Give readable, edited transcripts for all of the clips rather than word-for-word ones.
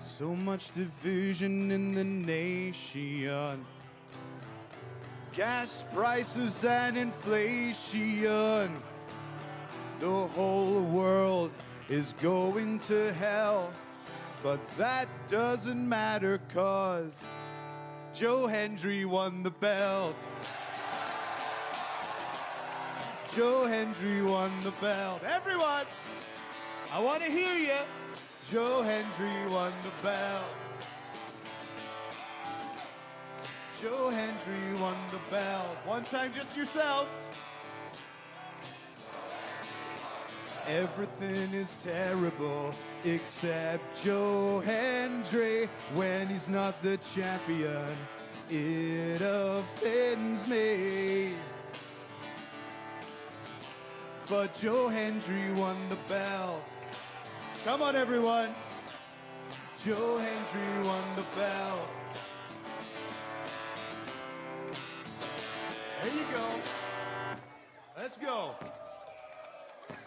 So much division in the nation. Gas prices and inflation. The whole world is going to hell. But that doesn't matter, 'cause Joe Hendry won the belt. Joe Hendry won the belt. Everyone, I want to hear you. Joe Hendry won the belt. Joe Hendry won the belt. One time, just yourselves. Everything is terrible except Joe Hendry. When he's not the champion, it offends me. But Joe Hendry won the belt. Come on, everyone. Joe Hendry won the belt. There you go. Let's go.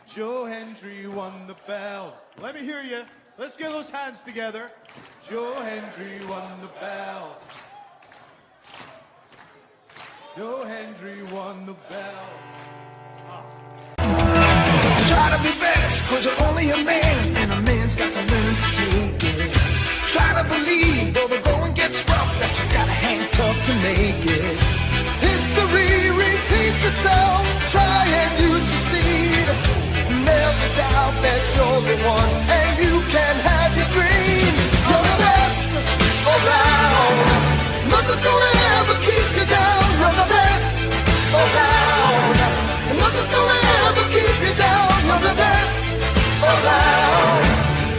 Joe Hendry won the belt. Let me hear you. Let's get those hands together. Joe Hendry won the belt. Joe Hendry won the belt. Try to be best, 'cause you're only a man, and a man's got to learn to take it. Try to believe, though the going gets rough, that you got a handcuff to make it. History repeats itself, try and you succeed. Never doubt that you're the one, and you can have your dream. You're the best around. Nothing's gonna ever keep you down. You're the best around. Nothing's gonna ever keep you down. You're the best around.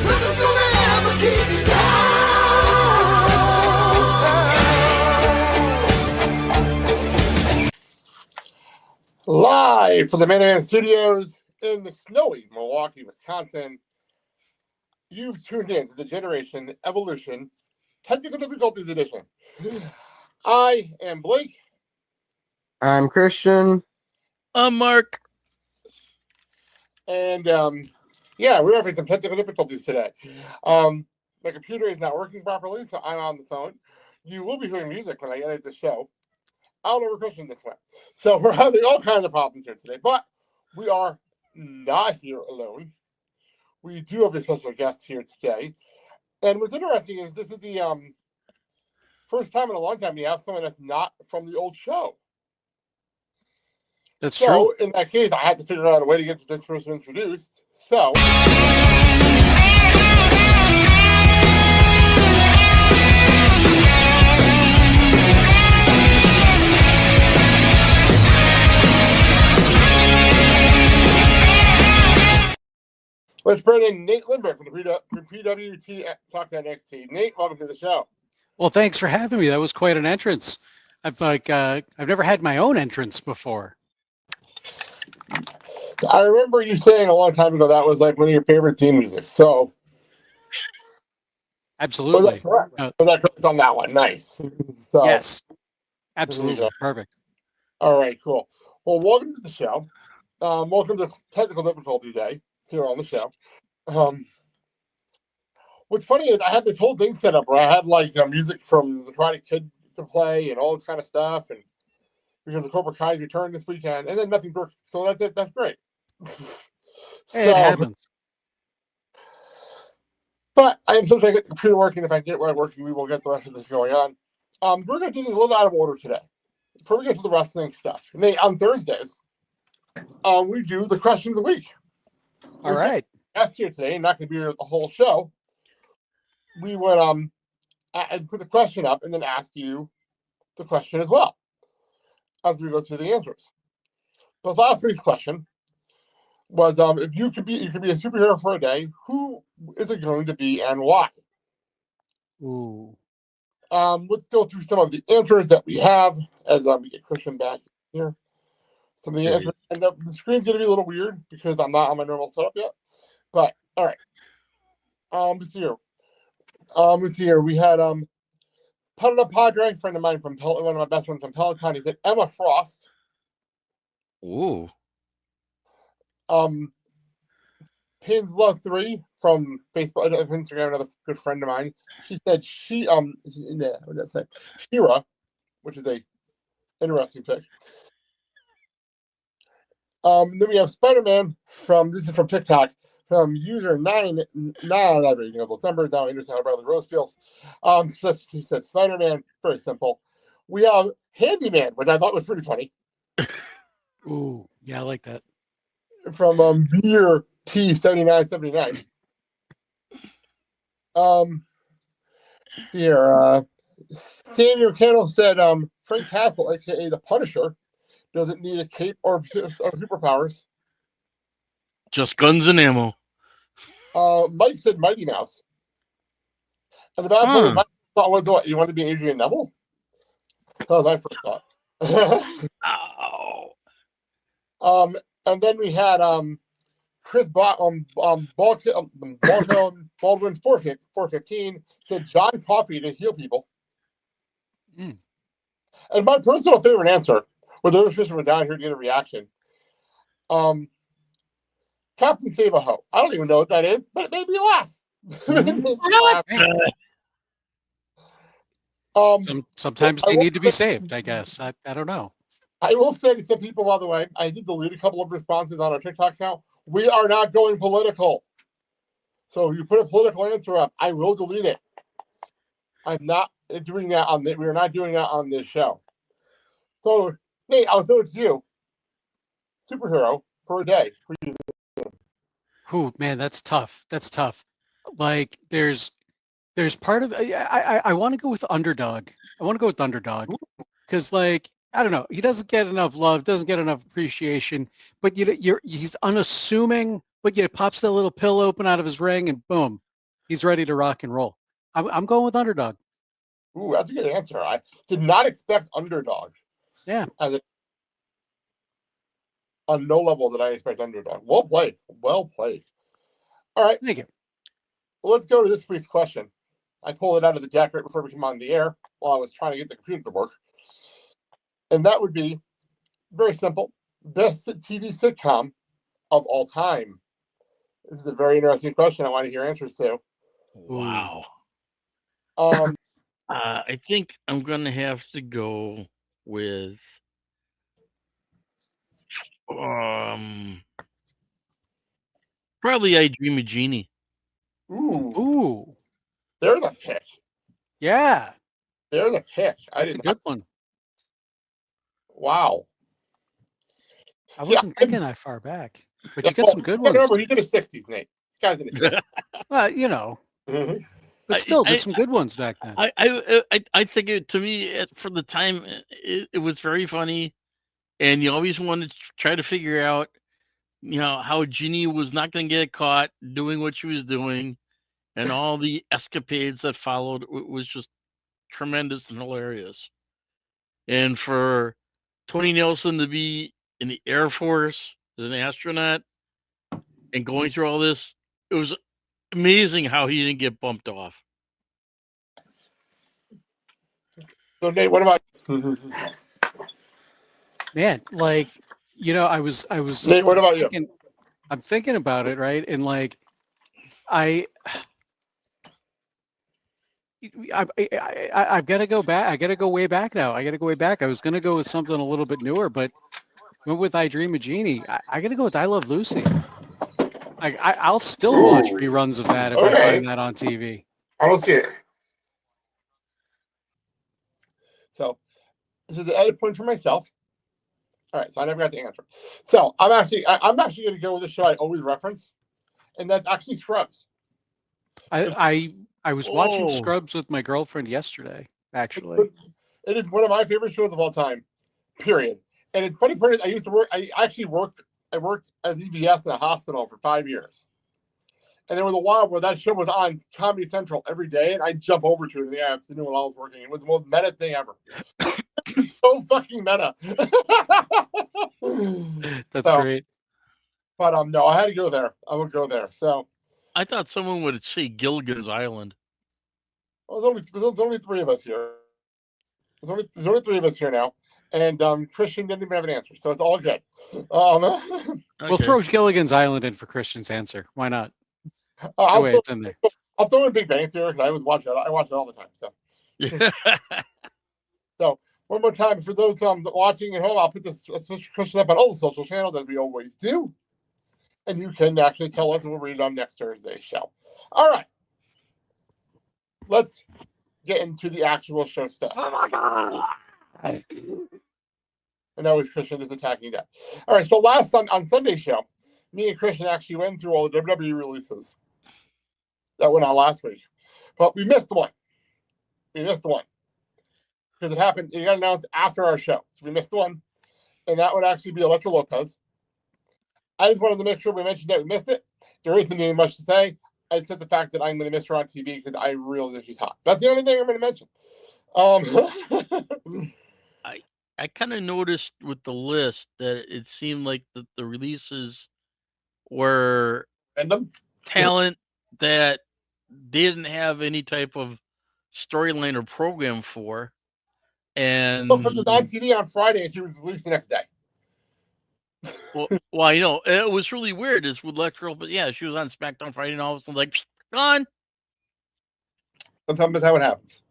Nothing's gonna ever keep you down. Live from the Man Man Studios in the snowy Milwaukee, Wisconsin, you've tuned in to the Generation Evolution Technical Difficulties Edition. I am Blake. I'm Christian. I'm Mark. And, we're having some technical difficulties today. The computer is not working properly, so I'm on the phone. You will be hearing music when I edit the show. I'll never Christian this way. So we're having all kinds of problems here today, but we are not here alone. We do have a special guest here today. And what's interesting is this is the first time in a long time we have someone that's not from the old show. That's so, true. In that case, I had to figure out a way to get this person introduced. So, let's bring in Nate Lindberg from the PWT Talks NXT. Nate, welcome to the show. Well, thanks for having me. That was quite an entrance. I've never had my own entrance before. I remember you saying a long time ago that was like one of your favorite theme music. So, absolutely. Was that correct? Was that correct on that one? Nice. So, yes, absolutely. Perfect. All right, cool. Well, welcome to the show. Welcome to Technical Difficulty Day here on the show. What's funny is I had this whole thing set up where I had like music from the Karate Kid to play and all this kind of stuff, and because the Cobra Kai's return this weekend, and then nothing worked. So that's great. It happens. But I am still trying to get the computer working. If I get one working, we will get the rest of this going on. We're going to do this a little out of order today. Before we get to the wrestling stuff, Nate, on Thursdays, we do the question of the week. All right. Guest here today, not going to be here the whole show. We would I'd put the question up and then ask you the question as well as we go through the answers. But last week's question was if you could be a superhero for a day, who is it going to be and why? Ooh. Let's go through some of the answers that we have as we get Christian back here. Some of the answers, and the screen's going to be a little weird because I'm not on my normal setup yet. But all right, let's see here. Let's see here. We had Padre, a friend of mine from one of my best friends from Pelican. He said Emma Frost. Ooh. Pins Love 3 from Facebook, Instagram, another good friend of mine. She said what did that say? Shira, which is a interesting pick. Then we have Spider-Man this is from TikTok, from user 9. Now not reading those numbers. Now I understand how Bradley Rose feels. He said Spider-Man, very simple. We have Handyman, which I thought was pretty funny. Ooh, yeah, I like that. From Beer T7979. Here, Samuel Cannell said Frank Castle, aka the Punisher, doesn't need a cape or superpowers. Just guns and ammo. Mike said Mighty Mouse. And the bad part is my thought was, what, you want to be Adrian Neville? That was my first thought. Ow. And then we had Chris Baldwin 415 said John Coffey to heal people. Mm. And my personal favorite answer, where the other fisherman was down here to get a reaction, Captain Save a Ho. I don't even know what that is, but it made me laugh. Sometimes they need to be saved, I guess. I don't know. I will say to some people, by the way, I did delete a couple of responses on our TikTok account. We are not going political. So if you put a political answer up, I will delete it. I'm not doing that we are not doing that on this show. So, Nate, I'll throw it to you. Superhero for a day. Ooh, man, that's tough. That's tough. Like, there's part of I want to go with underdog. I want to go with underdog because, like, I don't know, he doesn't get enough love, doesn't get enough appreciation, but he's unassuming, but pops that little pill open out of his ring and boom, he's ready to rock and roll. I'm going with underdog. Ooh, that's a good answer. I did not expect underdog. Yeah. On no level did I expect underdog. Well played. Well played. All right. Thank you. Well, let's go to this week's question. I pulled it out of the deck right before we came on the air while I was trying to get the computer to work. And that would be very simple. Best TV sitcom of all time. This is a very interesting question. I want to hear answers to. Wow. Um, I think I'm going to have to go with probably I Dream of Jeannie. Ooh. There's a pick. Yeah. There's a pick. That's a good one. Wow. I wasn't thinking that far back, but you get some good ones. Remember, he's in his 60s, Nate. Guy's in his 60s. Well, but still, there's some good ones back then. I think it, to me, for the time, it was very funny, and you always wanted to try to figure out, how Ginny was not going to get caught doing what she was doing, and all the escapades that followed was just tremendous and hilarious. And for Tony Nelson to be in the Air Force as an astronaut and going through all this, it was amazing how he didn't get bumped off. So, Nate, what about Man, like, I was Nate, what about you? I'm thinking about it, right? And like, I've got to go back. I got to go way back now. I was going to go with something a little bit newer, but went with I Dream of Jeannie. I got to go with I Love Lucy. I'll still watch reruns of that if I find that on TV. I don't see it. So, this is the edit point for myself. All right, so I never got the answer. So, I'm actually going to go with the show I always reference, and that's actually Scrubs. I was watching Scrubs with my girlfriend yesterday, actually. It is one of my favorite shows of all time, period. And it's funny part is I worked at EVS in a hospital for 5 years. And there was a while where that show was on Comedy Central every day, and I'd jump over to it in the afternoon when I was working. It was the most meta thing ever. So fucking meta. That's great. But no, I had to go there. I would go there. So I thought someone would say Gilligan's Island. Well, there's only three of us here. There's only three of us here now. And Christian didn't even have an answer, so it's all good. We'll throw Gilligan's Island in for Christian's answer. Why not? I'll It's in there. I'll throw in Big Bang Theory because I watch it all the time. So, so one more time for those watching at home, I'll put this question up on all the social channels as we always do, and you can actually tell us, and we'll read it on next Thursday's show. All right, let's get into the actual show stuff. Oh my god! And that was Christian is attacking that. All right, so on Sunday's show, me and Christian actually went through all the WWE releases that went on last week, but we missed one. Because it happened. It got announced after our show, so we missed one, and that would actually be Electra Lopez. I just wanted to make sure we mentioned that we missed it. There isn't much to say. It's just the fact that I'm going to miss her on TV because I really think she's hot. That's the only thing I'm going to mention. I kind of noticed with the list that it seemed like the releases were Random talent that they didn't have any type of storyline or program for. And she was on TV on Friday and she was released the next day. well, you know, it was really weird is with Electra, but yeah, she was on SmackDown Friday and all of a sudden like gone. Sometimes that's how it happens.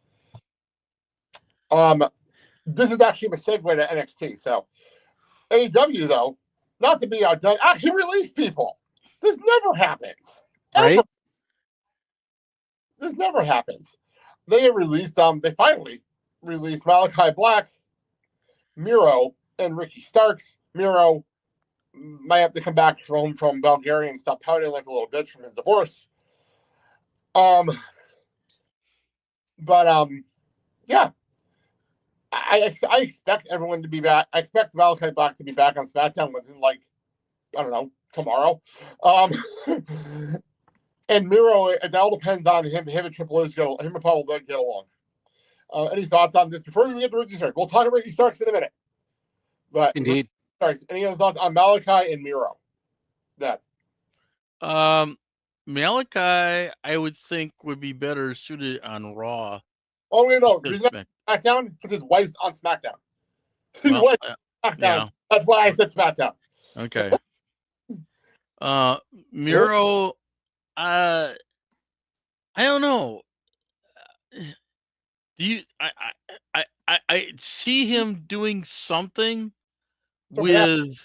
This is actually a segue to NXT. So AEW, though, not to be outdone, actually release people. This never happens. Right? This never happens. They released they finally released Malachi Black, Miro, and Ricky Starks. Miro might have to come back home from Bulgaria and stop pouting like a little bitch from his divorce. Yeah. I expect everyone to be back. I expect Malachi Black to be back on SmackDown within, like, I don't know, tomorrow. And Miro, it all depends on him and Triple H him and Paul will get along. Any thoughts on this before we get to Ricky Starks? We'll talk about Ricky Starks in a minute. But Indeed. Starks, any other thoughts on Malachi and Miro? That. Malachi, I would think would be better suited on Raw. Oh, wait, no. He's not SmackDown because his wife's on SmackDown. His wife's on SmackDown. Yeah. That's why I said SmackDown. Okay. Miro, I don't know. Do you? I see him doing something with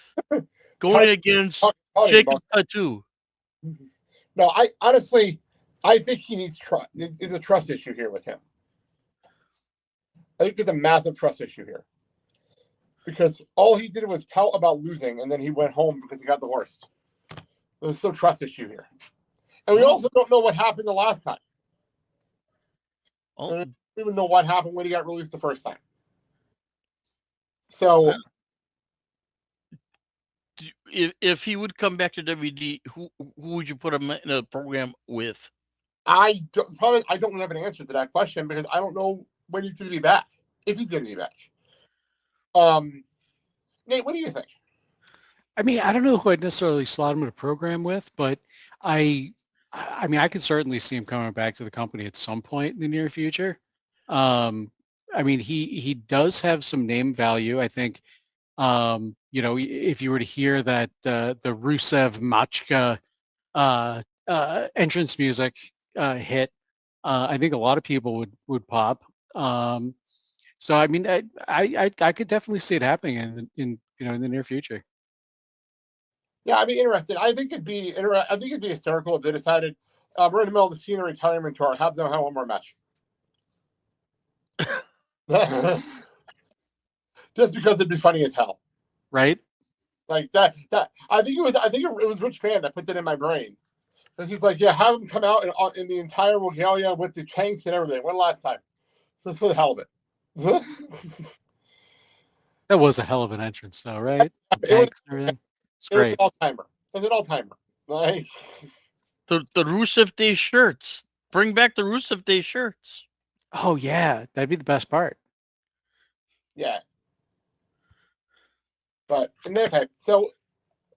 going against Jacob Tattoo. No, I honestly think he needs trust. There's a trust issue here with him. I think there's a massive trust issue here. Because all he did was pout about losing, and then he went home because he got divorced. There's still a trust issue here. And we also don't know what happened the last time. We don't even know what happened when he got released the first time. So, if he would come back to WD, who would you put him in a program with? I don't have an answer to that question because I don't know when he's going to be back. If he's going to be back. Nate, what do you think? I mean, I don't know who I'd necessarily slot him in a program with, but I mean, I could certainly see him coming back to the company at some point in the near future. I mean, he does have some name value. I think, you know, if you were to hear that the Rusev Machka entrance music hit, I think a lot of people would pop. So I mean, I could definitely see it happening in the near future. Yeah, I'd be interested. I think it'd be hysterical if they decided we're in the middle of the Cena retirement tour. Have them have one more match. Just because it'd be funny as hell, right? Like that. I think it was Rich Fan that put that in my brain. Because he's like, yeah, have them come out in the entire regalia with the tanks and everything. When last time? So it's for the hell of it. That was a hell of an entrance, though, right? Tanks and everything. It's great. It was an all-timer. Like the Rusev Day shirts. Bring back the Rusev Day shirts. Oh yeah, that'd be the best part. Yeah. But okay, so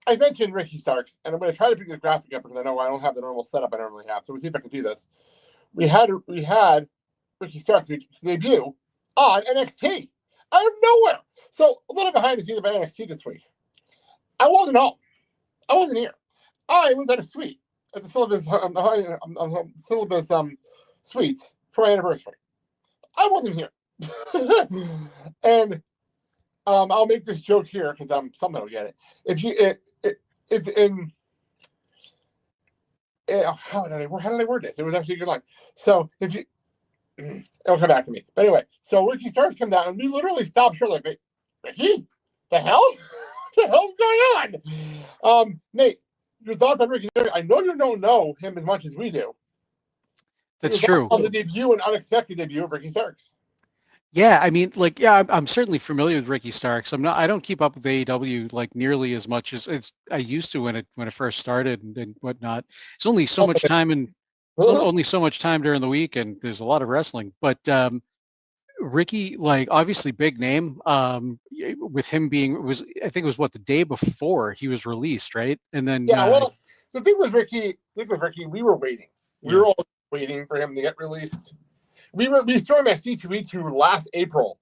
I mentioned Ricky Starks, and I'm going to try to pick this graphic up because I know I don't have the normal setup I normally have. So we'll see if I can do this. We had Ricky Starks debut on NXT out of nowhere. So a little behind the scenes about NXT this week. I wasn't home. I wasn't here. I was at a suite at the Syllabus Suites for my anniversary. I wasn't here, and I'll make this joke here because someone will get it. If you it's in. How did I word this? It was actually a good line. So if you, it'll come back to me. But anyway, so Ricky Starks come down and we literally stopped short like, Ricky, the hell? What the hell's going on? Nate, your thoughts on Ricky Starks? I know you don't know him as much as we do. That's true. On the debut and unexpected debut of Ricky Starks. Yeah, I mean, like, yeah, I'm certainly familiar with Ricky Starks. I don't keep up with AEW like nearly as much as I used to when it first started and whatnot. It's only so much time only so much time during the week, and there's a lot of wrestling. But Ricky, like, obviously big name. With him being I think it was the day before he was released, right? And then well, the thing with Ricky, we were waiting. We were all waiting for him to get released. We saw him at C2E2 last April,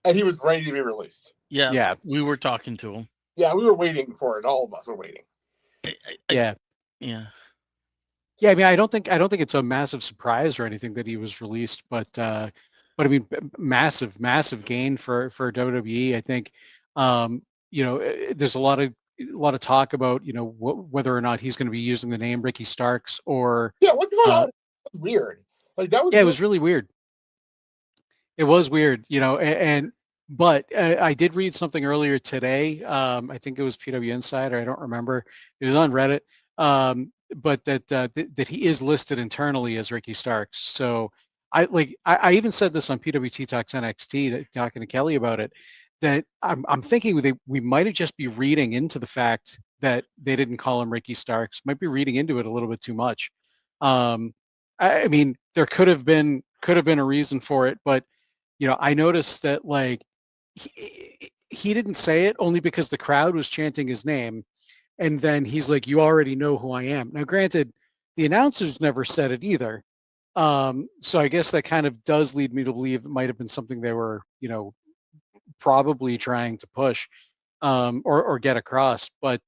and he was ready to be released. Yeah, we were talking to him. Yeah, we were waiting for it. All of us were waiting. Yeah. I mean, I don't think it's a massive surprise or anything that he was released, but I mean, massive gain for WWE. I think, there's a lot of talk about whether or not he's going to be using the name Ricky Starks or what's going on? That's weird. Like that was it was really weird. It was weird, but I did read something earlier today. I think it was PW Insider. I don't remember. It was on Reddit. But that he is listed internally as Ricky Starks. So I even said this on PWT Talks NXT, talking to Kelly about it, that I'm thinking we might have just be reading into the fact that they didn't call him Ricky Starks. Might be reading into it a little bit too much. I mean, there could have been a reason for it, but I noticed that like he didn't say it only because the crowd was chanting his name, and then he's like, "You already know who I am." Now, granted, the announcers never said it either, so I guess that kind of does lead me to believe it might have been something they were, probably trying to push or get across, but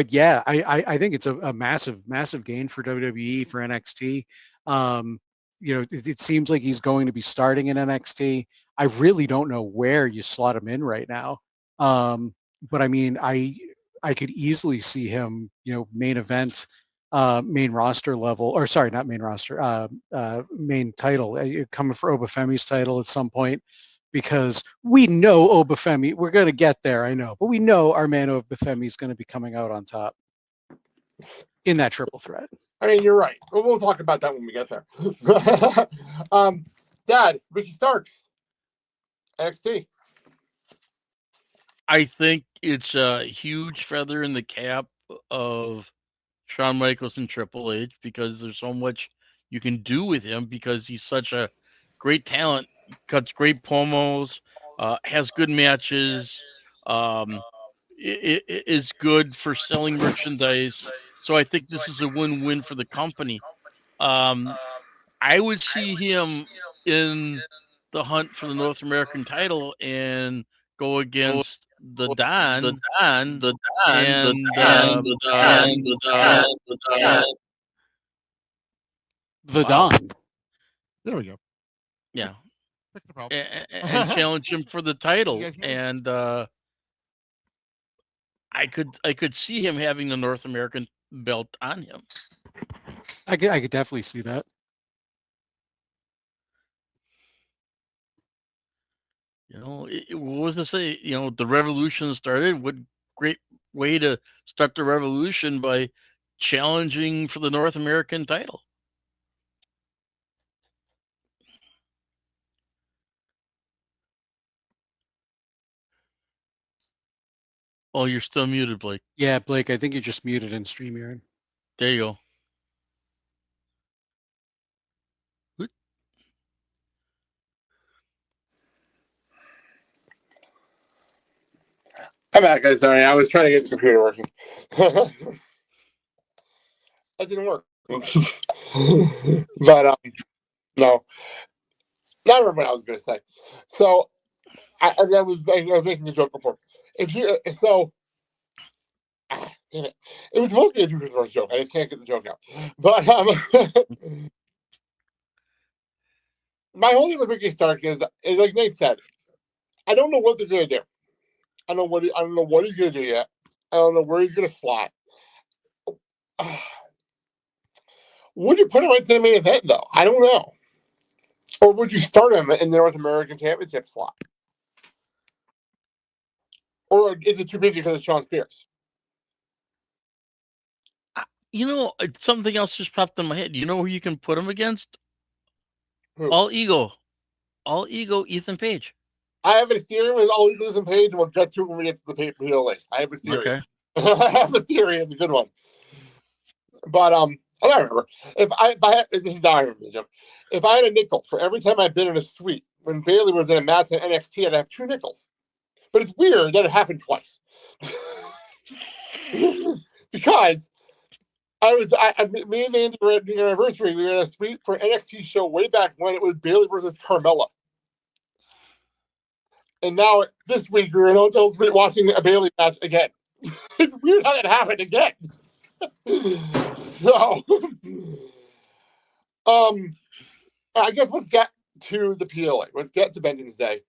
yeah, I think it's a massive gain for WWE, for NXT. It seems like he's going to be starting in NXT. I really don't know where you slot him in right now. But I mean, I could easily see him, main event, main roster level, or sorry, not main roster, main title, coming for Obafemi's title at some point. Because we know Obafemi, we're going to get there, I know, but we know our man Obafemi is going to be coming out on top in that triple threat. I mean, you're right. We'll talk about that when we get there. Dad, Ricky Starks, NXT. I think it's a huge feather in the cap of Shawn Michaels and Triple H because there's so much you can do with him because he's such a great talent. Cuts great promos, has good matches, is good for selling merchandise. So I think this is a win-win for the company. I would see him in the hunt for the North American title and go against the Don. There we go. Yeah. And challenge him for the title, and I could see him having the North American belt on him. I could definitely see that. What was to say? The revolution started. What great way to start the revolution by challenging for the North American title. Oh, you're still muted, Blake. Yeah, Blake, I think you're just muted in StreamYard. There you go. I'm back, guys. Sorry, I was trying to get the computer working. That didn't work. But, no. Not remember what I was going to say. So, I was making a joke before. If you damn it. It was supposed to be a Deuces versus joke. I just can't get the joke out. But my whole thing with Ricky Starks is like Nate said, I don't know what they're gonna do. I don't know what he's gonna do yet. I don't know where he's gonna slot. Would you put him right to the main event though? I don't know. Or would you start him in the North American Championship slot? Or is it too busy because of Sean Spears? You know, something else just popped in my head. You know who you can put him against? Who? All ego, Ethan Page. I have a theory with All Ego Ethan Page, and we'll get to it when we get to the PWT. I have a theory. Okay. I have a theory. It's a good one. But I don't remember. If I had, this is not I remember the joke. If I had a nickel for every time I've been in a suite when Bayley was in a match in NXT, I'd have 2 nickels. But it's weird that it happened twice. Because me and Andy were at the anniversary. We were in a suite for an NXT show way back when it was Bayley versus Carmella. And now this week we're in a hotel suite watching a Bayley match again. It's weird how that happened again. So, I guess let's get to the PLA. Let's get to Vengeance Day.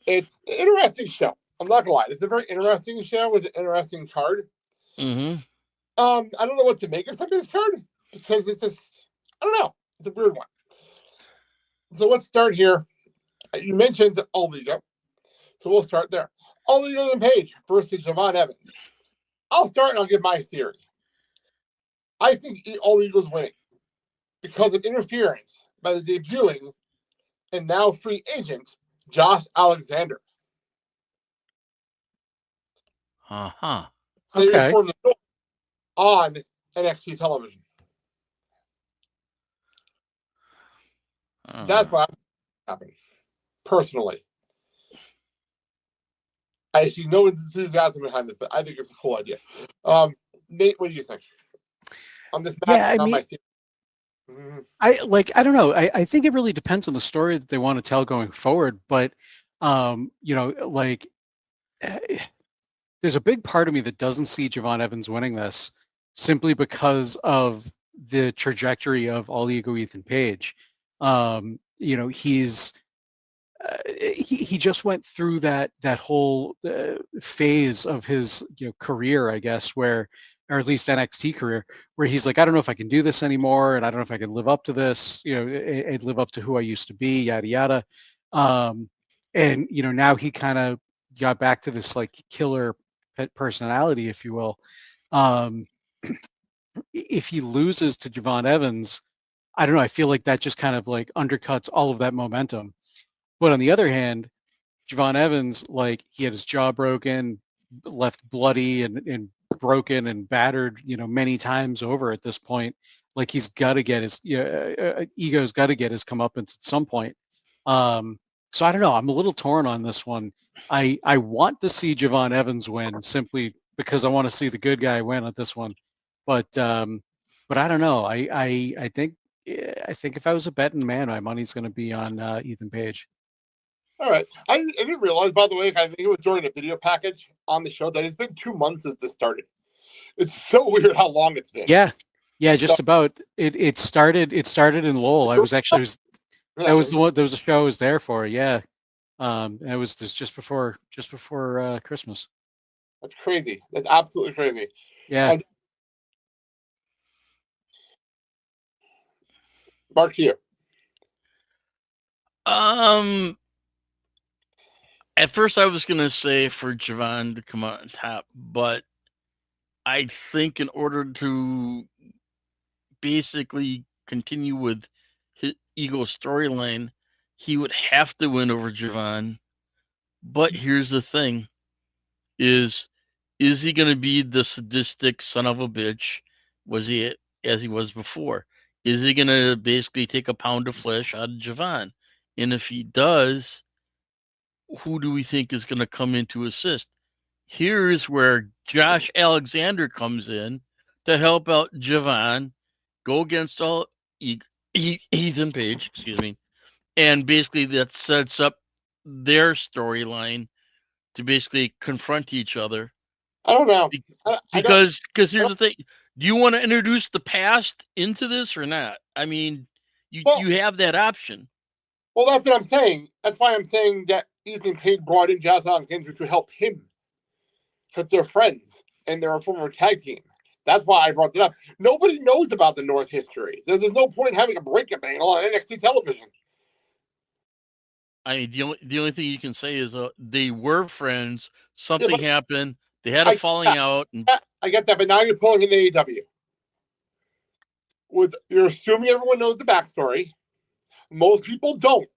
It's an interesting show. I'm not gonna lie. It's a very interesting show with an interesting card. Mm-hmm. I don't know what to make of some of this card because it's just, I don't know. It's a weird one. So let's start here. You mentioned All Ego. So we'll start there. All Ego and Page versus Javon Evans. I'll start and I'll give my theory. I think All Ego's winning because of interference by the debuting and now free agent Josh Alexander. Uh-huh. They Okay. reformed the show on NXT television. That's what happened. Personally. I see no enthusiasm behind this, but I think it's a cool idea. Nate, what do you think? On this match, Yeah, I mean, my theory. I don't know. I think it really depends on the story that they want to tell going forward. But you know, like there's a big part of me that doesn't see Javon Evans winning this simply because of the trajectory of All Ego Ethan Page. You know, he just went through that whole phase of his career, I guess, where, or at least NXT career, where he's like, I don't know if I can do this anymore, and I don't know if I can live up to this, and live up to who I used to be, yada yada. And now he kind of got back to this like killer personality, if you will. If he loses to Javon Evans, I don't know. I feel like that just kind of like undercuts all of that momentum. But on the other hand, Javon Evans, like, he had his jaw broken, left bloody and broken and battered, many times over at this point. Like, he's got to get his ego's got to get his comeuppance at some point. So I don't know. I'm a little torn on this one. I want to see Javon Evans win simply because I want to see the good guy win at this one. But I don't know. I think if I was a betting man, my money's going to be on Ethan Page. All right. I didn't realize, by the way, I think it was during the video package on the show that it's been 2 months since this started. It's so weird how long it's been. Yeah, just about. It started in Lowell. That was the one. There was a show I was there for. Yeah, it was just before Christmas. That's crazy. That's absolutely crazy. Yeah. Mark, here. At first, I was gonna say for Javon to come out on top, but I think in order to basically continue with his ego storyline, he would have to win over Javon. But here's the thing: is he gonna be the sadistic son of a bitch? Was he as he was before? Is he gonna basically take a pound of flesh out of Javon? And if he does, who do we think is going to come in to assist? Here's where Josh Alexander comes in to help out Javon, go against Ethan Page, and basically that sets up their storyline to basically confront each other. I don't know. Because here's the thing. Do you want to introduce the past into this or not? I mean, you have that option. Well, that's what I'm saying. That's why I'm saying that Ethan Page brought in Jazz Alexander to help him. Because they're friends and they're a former tag team. That's why I brought it up. Nobody knows about the North history. There's no point in having a breakup angle on NXT television. I mean, the only thing you can say is they were friends. Something happened. They had a falling out. And I get that, but now you're pulling in AEW. You're assuming everyone knows the backstory. Most people don't.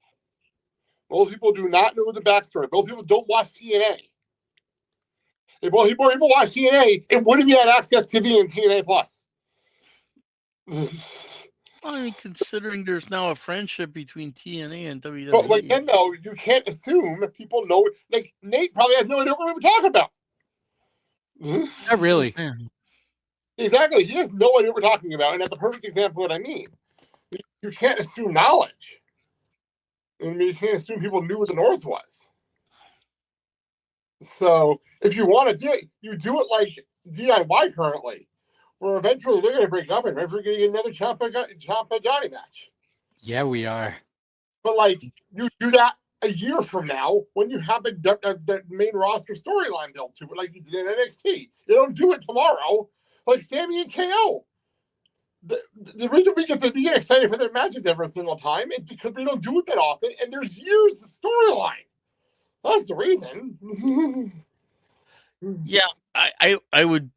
Most people do not know the backstory. Most people don't watch TNA. If more people watch TNA, it wouldn't be on Access TV and TNA Plus. I mean, considering there's now a friendship between TNA and WWE. But again, though, you can't assume people know. Like, Nate probably has no idea what we're talking about. Not really. Exactly. He has no idea what we're talking about. And that's a perfect example of what I mean. You can't assume knowledge. I mean, you can't assume people knew what the North was. So, if you want to do it, you do it like DIY currently, where eventually they're going to break up and we're going to get another Ciampa Johnny match. Yeah, we are. But, like, you do that a year from now when you have the main roster storyline built to it, like you did in NXT. You don't do it tomorrow, like Sammy and KO. The reason we get excited for their matches every single time is because we don't do it that often, and there's years of storyline. That's the reason. Yeah, I would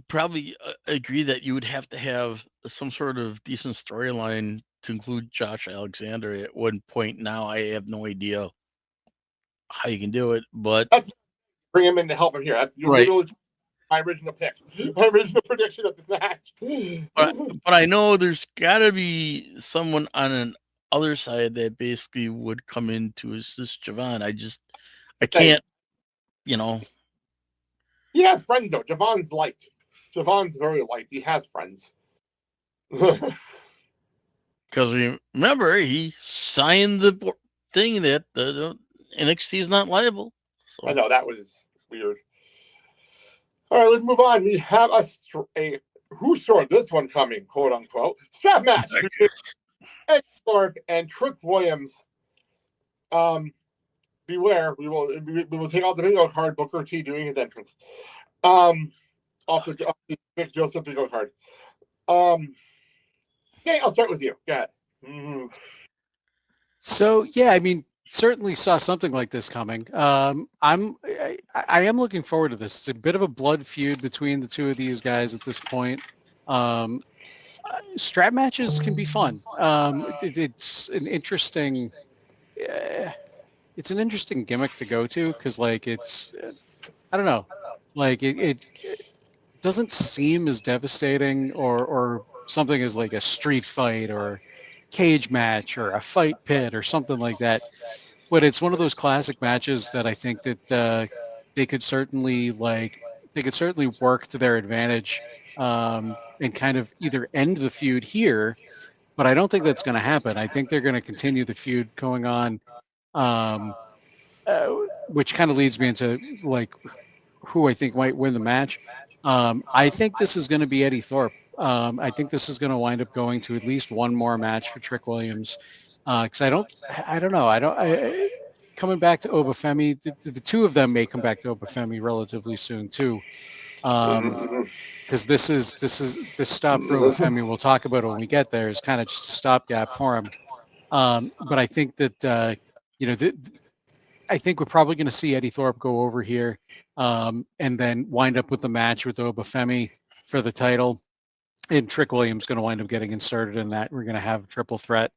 probably agree that you would have to have some sort of decent storyline to include Josh Alexander at one point. Now I have no idea how you can do it, but bring him in to help him here. That's right. My original pick, my original prediction of this match. But I know there's got to be someone on an other side that basically would come in to assist Javon. I can't, you know. He has friends though. Javon's liked. Javon's very liked. He has friends. Because remember, he signed the thing that the NXT is not liable. So. I know, that was weird. All right, let's move on. We have a who saw this one coming, quote unquote, strap match. Ed Thorpe and Trick Williams. Beware, we will take out the bingo card. Booker T doing his entrance. Off the Vic Joseph bingo card. Okay, I'll start with you. Go ahead. Mm-hmm. So yeah, I mean, certainly saw something like this coming. I am looking forward to this. It's a bit of a blood feud between the two of these guys at this point. Strap matches can be fun. It's an interesting. It's an interesting gimmick to go to because, like, it's. I don't know. Like it doesn't seem as devastating or something as like a street fight or cage match or a fight pit or something like that. But it's one of those classic matches that I think that they could certainly work to their advantage and kind of either end the feud here, but I don't think that's going to happen. I think they're going to continue the feud going on, which kind of leads me into like who I think might win the match. I think this is going to be Eddie Thorpe. I think this is going to wind up going to at least one more match for Trick Williams. Because I don't know. Coming back to Obafemi, the two of them may come back to Obafemi relatively soon too. Because this stop for Obafemi we'll talk about it when we get there is kind of just a stopgap for him. But I think that I think we're probably going to see Eddie Thorpe go over here and then wind up with the match with Obafemi for the title. And Trick Williams going to wind up getting inserted in that. We're going to have a triple threat.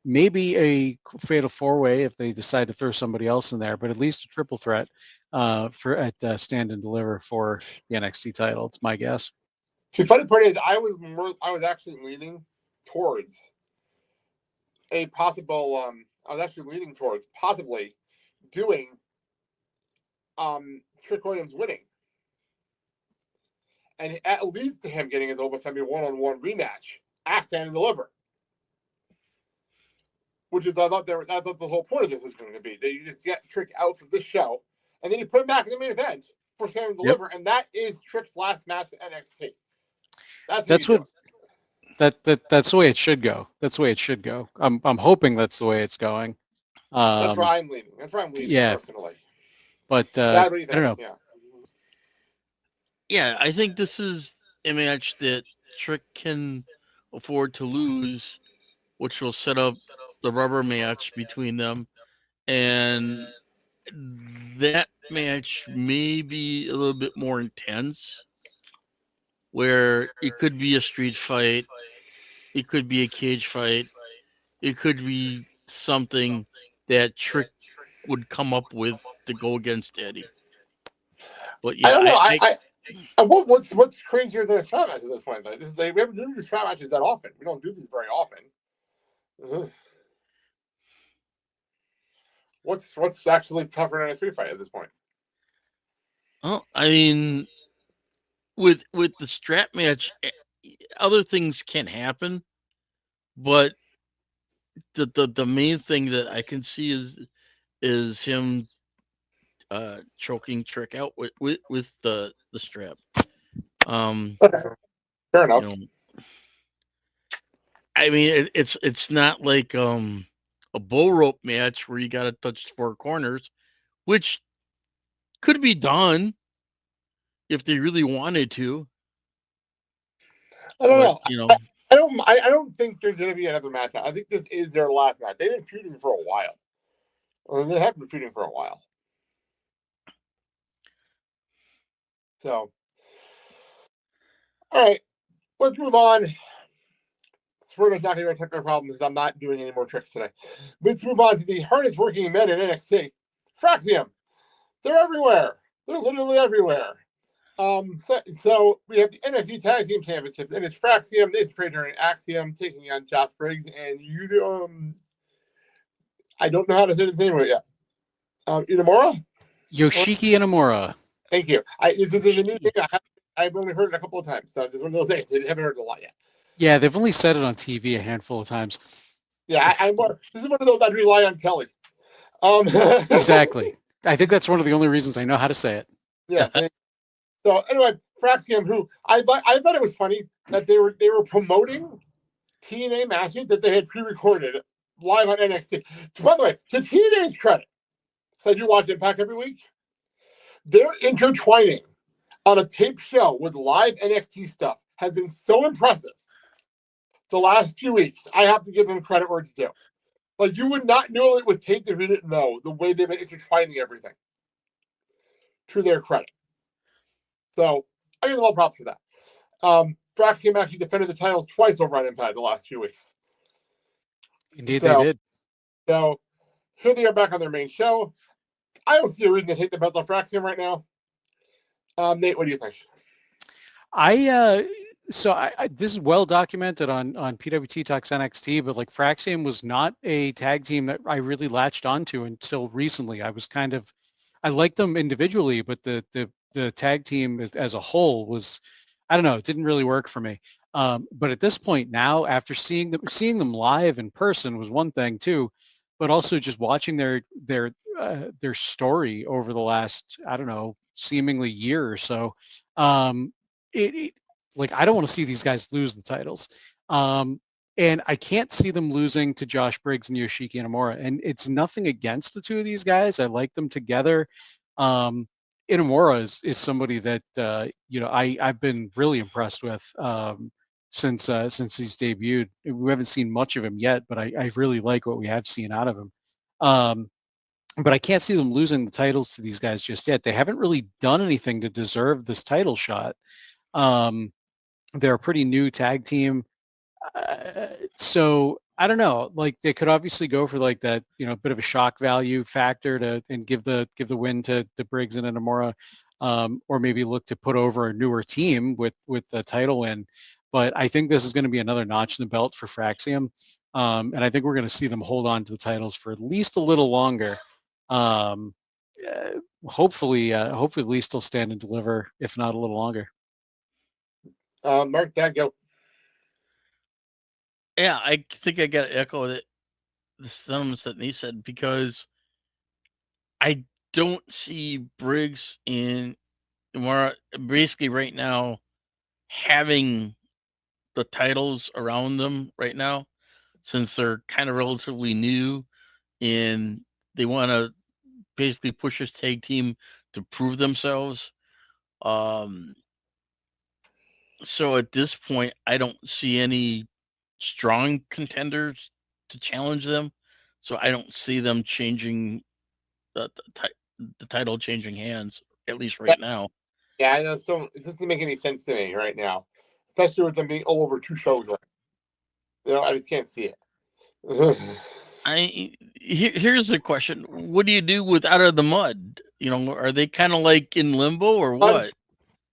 Maybe a fatal four-way if they decide to throw somebody else in there, but at least a triple threat at Stand and Deliver for the NXT title. It's my guess. The funny part is I was actually leaning towards a possible possibly doing Trick Williams winning. And at least to him getting his Obafemi one-on-one rematch at Stand and Deliver. which is I thought the whole point of this was going to be that you just get Trick out from this show, and then you put him back in the main event for him to deliver, and that is Trick's last match at NXT. That's what. That's the way it should go. That's the way it should go. I'm hoping that's the way it's going. That's where I'm leaning. Personally. But Dad, what do you think? I don't know. Yeah, I think this is a match that Trick can afford to lose, which will set up the rubber match between them. And that match may be a little bit more intense, where it could be a street fight, it could be a cage fight, it could be something that Trick would come up with to go against Eddie. But yeah, I don't know. What's crazier than a strap match at this point? Like, we haven't done these strap matches that often. We don't do these very often. Ugh. What's actually tougher than a street fight at this point? Well, I mean, with the strap match, other things can happen, but the main thing that I can see is him choking Trick out with the strap. Okay. Fair enough. You know, I mean, it's not like a bull rope match where you got to touch 4 corners, which could be done if they really wanted to. I don't know. You know, I don't think there's going to be another match. I think this is their last match. They've been feuding for a while. They have been feuding for a while. So, all right, let's move on. Swerve's not going to be a technical problem because I'm not doing any more tricks today. Let's move on to the hardest working men in NXT. Fraxium. They're everywhere. They're literally everywhere. So we have the NXT Tag Team Championships, and it's Fraxium, Nathan Fraser, and Axiom taking on Josh Briggs, and I don't know how to say the name yet. Inamura? Yoshiki Inamura. Thank you. This is a new thing. I've only heard it a couple of times, so it's just one of those things. I haven't heard it a lot yet. Yeah, they've only said it on TV a handful of times. Yeah, this is one of those I'd rely on Kelly. Exactly. I think that's one of the only reasons I know how to say it. Yeah. So anyway, Fraxium, who I thought it was funny that they were promoting TNA matches that they had pre-recorded live on NXT. So by the way, to TNA's credit, because you watch Impact every week, they're intertwining on a tape show with live NXT stuff has been so impressive the last few weeks. I have to give them credit where it's due. Like, you would not know it was taped if you didn't know the way they've been intertwining everything. To their credit. So, I give them all props for that. Fraxium actually defended the titles twice over on Impact the last few weeks. Indeed, they did. So, here they are back on their main show. I don't see a reason to take the belt off Fraxium right now. Nate, what do you think? This is well documented on PWT Talks NXT, but like Fraxium was not a tag team that I really latched onto until recently. I liked them individually, but the tag team as a whole was, I don't know, it didn't really work for me. But at this point now, after seeing them live in person was one thing too, but also just watching their story over the last, I don't know, seemingly year or so. Like, I don't want to see these guys lose the titles. And I can't see them losing to Josh Briggs and Yoshiki Inamura. And it's nothing against the two of these guys. I like them together. Inamura is somebody that I've been really impressed with since he's debuted. We haven't seen much of him yet, but I really like what we have seen out of him. But I can't see them losing the titles to these guys just yet. They haven't really done anything to deserve this title shot. They're a pretty new tag team. So I don't know, like they could obviously go for like that, bit of a shock value factor and give the win to Briggs and Inamura, or maybe look to put over a newer team with the title win. But I think this is going to be another notch in the belt for Fraxium. And I think we're going to see them hold on to the titles for at least a little longer. Hopefully at least they'll stand and deliver, if not a little longer. Mark, Dad, go. Yeah, I think I got to echo that. the sentiments that Nate said, because I don't see Briggs and Mara basically right now having the titles around them right now, since they're kind of relatively new and they want to basically push this tag team to prove themselves. So at this point, I don't see any strong contenders to challenge them. So I don't see them changing the title changing hands, at least right now. Yeah, I know. So it doesn't make any sense to me right now, especially with them being all over 2 shows. Right? I just can't see it. Here's a question: what do you do with Out of the Mud? Are they kind of like in limbo or what?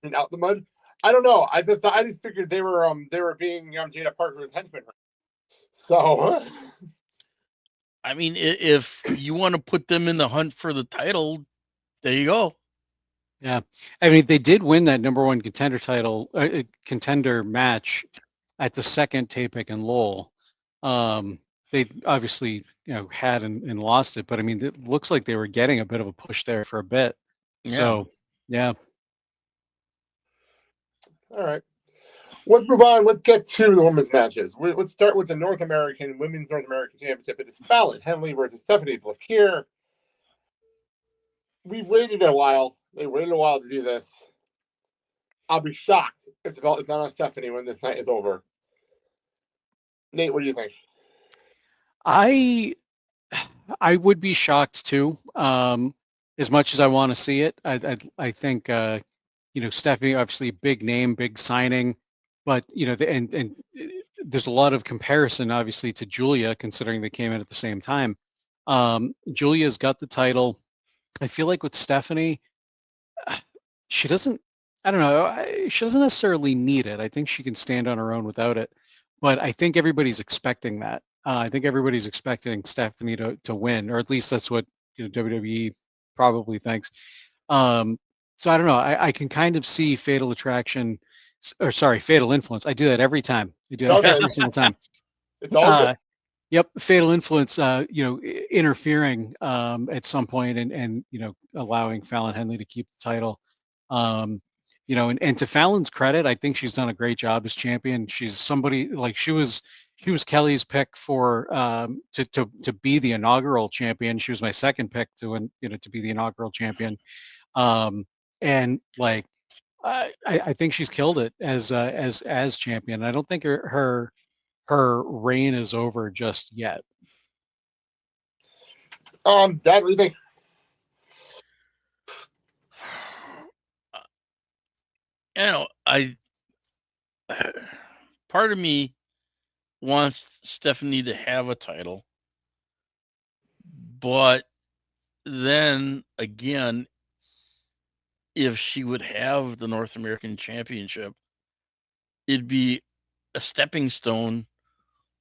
And Out the Mud. I don't know. I just figured they were being Jada Parker's henchmen. So, I mean, if you want to put them in the hunt for the title, there you go. Yeah, I mean, they did win that number one contender match at the second taping in Lowell. They obviously had and lost it, but I mean, it looks like they were getting a bit of a push there for a bit. Yeah. So yeah. All right. Let's move on. Let's get to the women's matches. Let's start with the Women's North American Championship. It is Fallon Henley versus Stephanie Flakier. We've waited a while. They waited a while to do this. I'll be shocked if it's not on Stephanie when this night is over. Nate, what do you think? I would be shocked too. As much as I want to see it, I think Stephanie, obviously a big name, big signing, but and there's a lot of comparison obviously to Julia, considering they came in at the same time. Julia's got the title. I feel like with Stephanie, she doesn't. I don't know. She doesn't necessarily need it. I think she can stand on her own without it. But I think everybody's expecting that. I think everybody's expecting Stephanie to win, or at least that's what WWE probably thinks. So I don't know. I can kind of see Fatal Influence. I do that every time. I do that every single time. It's all good. Yep, Fatal Influence. Interfering at some point and allowing Fallon Henley to keep the title. And to Fallon's credit, I think she's done a great job as champion. She's somebody like she was Kelly's pick for to be the inaugural champion. She was my second pick to be the inaugural champion. And like I think she's killed it as champion. I don't think her reign is over just yet. Dad, what do you think? Part of me wants Stephanie to have a title, but then again, if she would have the North American Championship, it'd be a stepping stone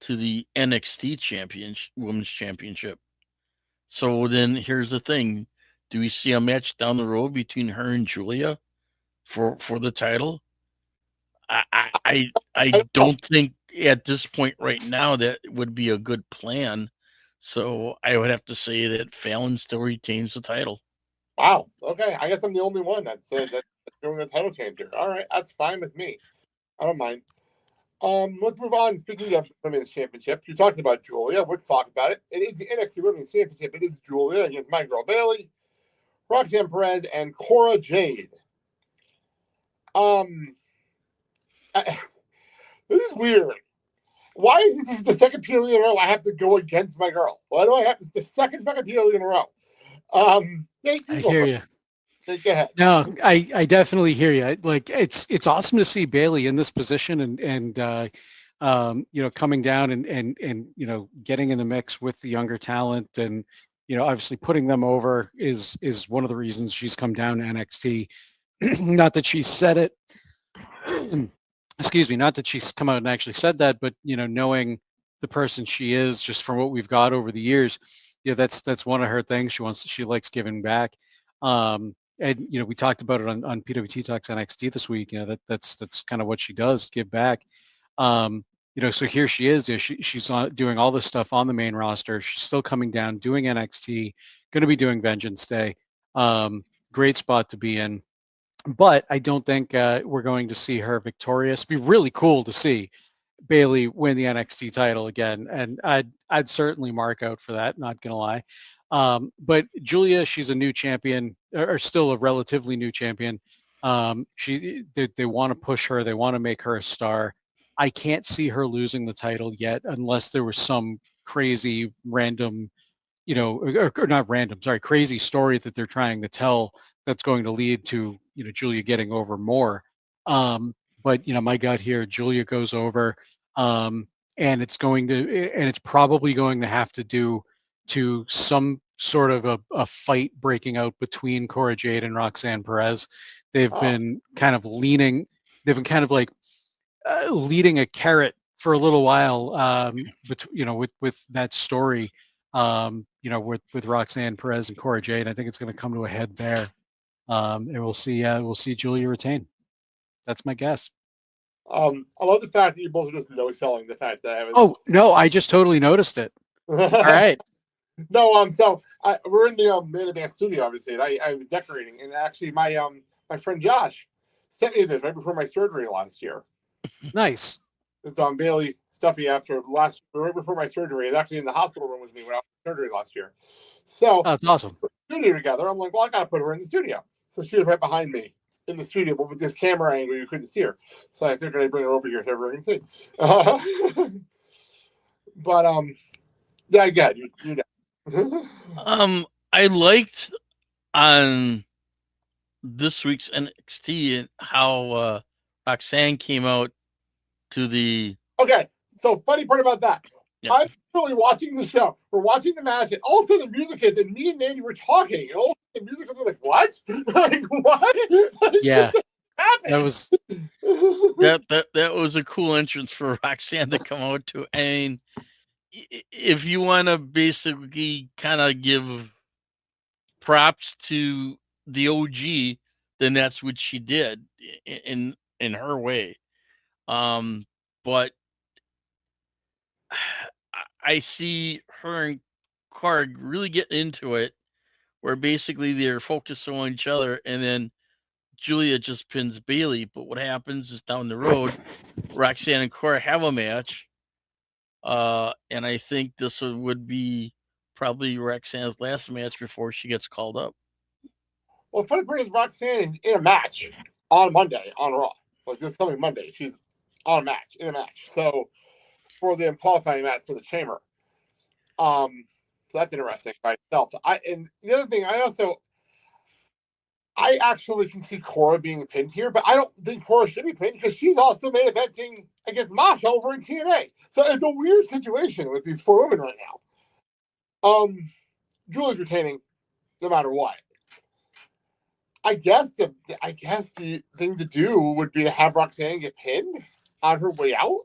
to the NXT Women's Championship. So then here's the thing. Do we see a match down the road between her and Julia for the title? I don't think at this point right now that would be a good plan. So I would have to say that Fallon still retains the title. Wow. Okay. I guess I'm the only one that's doing a title change here. All right. That's fine with me. I don't mind. Let's move on. Speaking of Women's Championship, you talked about Julia. Let's talk about it. It is the NXT Women's Championship. It is Julia against my girl Bayley, Roxanne Perez, and Cora Jade. This is weird. Why is this the second PLE in a row I have to go against my girl? Why do I have the second fucking PLE in a row? Nate, I hear you. Go ahead. No, I definitely hear you. Like it's awesome to see Bayley in this position and coming down and getting in the mix with the younger talent and obviously putting them over is one of the reasons she's come down to NXT. Not that she said it. Excuse me, not that she's come out and actually said that, but knowing the person she is just from what we've got over the years, that's one of her things. She likes giving back. And we talked about it on PWT Talks NXT this week. That's kind of what she does, give back. so here she is. She's doing all this stuff on the main roster. She's still coming down, doing NXT, going to be doing Vengeance Day. Great spot to be in. But I don't think we're going to see her victorious. It'd be really cool to see Bayley win the NXT title again, and I'd certainly mark out for that. Not gonna lie. But Julia, she's a new champion, or still a relatively new champion. They want to push her. They want to make her a star. I can't see her losing the title yet, unless there was some crazy random, or not random, sorry, crazy story that they're trying to tell that's going to lead to, Julia getting over more. But my gut here, Julia goes over, and it's probably going to have to do to some sort of a fight breaking out between Cora Jade and Roxanne Perez. They've been kind of leading a carrot for a little while, with that story, with Roxanne Perez and Cora Jade. I think it's going to come to a head there, and we'll see Julia retain. That's my guess. I love the fact that you both are just no-selling the fact that I haven't. Oh no, I just totally noticed it. All right. No, so we're in the main event studio, obviously, and I was decorating, and actually my friend Josh sent me this right before my surgery last year. Nice. It's Bailey Stuffy right before my surgery. It's actually in the hospital room with me when I was in surgery last year. So that's awesome. We're in the studio together. I'm like, well, I gotta put her in the studio. So she was right behind me in the studio, but with this camera angle, you couldn't see her. So I figured I'd bring her over here so everyone can see. But yeah, again, you know. I liked on this week's NXT how Roxanne came out to the. Okay, so funny part about that. Yeah. I'm really watching the show. We're watching the match, and all of a sudden the music hits, and me and Mandy were talking, and all of a sudden the music was like, "What? Like what?" Yeah, happened? that was that was a cool entrance for Roxanne to come out to. I mean, if you want to basically kind of give props to the OG, then that's what she did in her way. But I see her and Karg really get into it, where basically they're focused on each other, and then Julia just pins Bayley. But what happens is down the road, Roxanne and Cora have a match, and I think this would be probably Roxanne's last match before she gets called up. Well, funny part is Roxanne is in a match on Monday on Raw. Like this coming Monday, she's in a match. So for the qualifying match for the Chamber. So that's interesting by itself. And the other thing, I actually can see Cora being pinned here, but I don't think Cora should be pinned because she's also main eventing against Masha over in TNA. So it's a weird situation with these four women right now. Julia's retaining no matter what. I guess the thing to do would be to have Roxanne get pinned on her way out.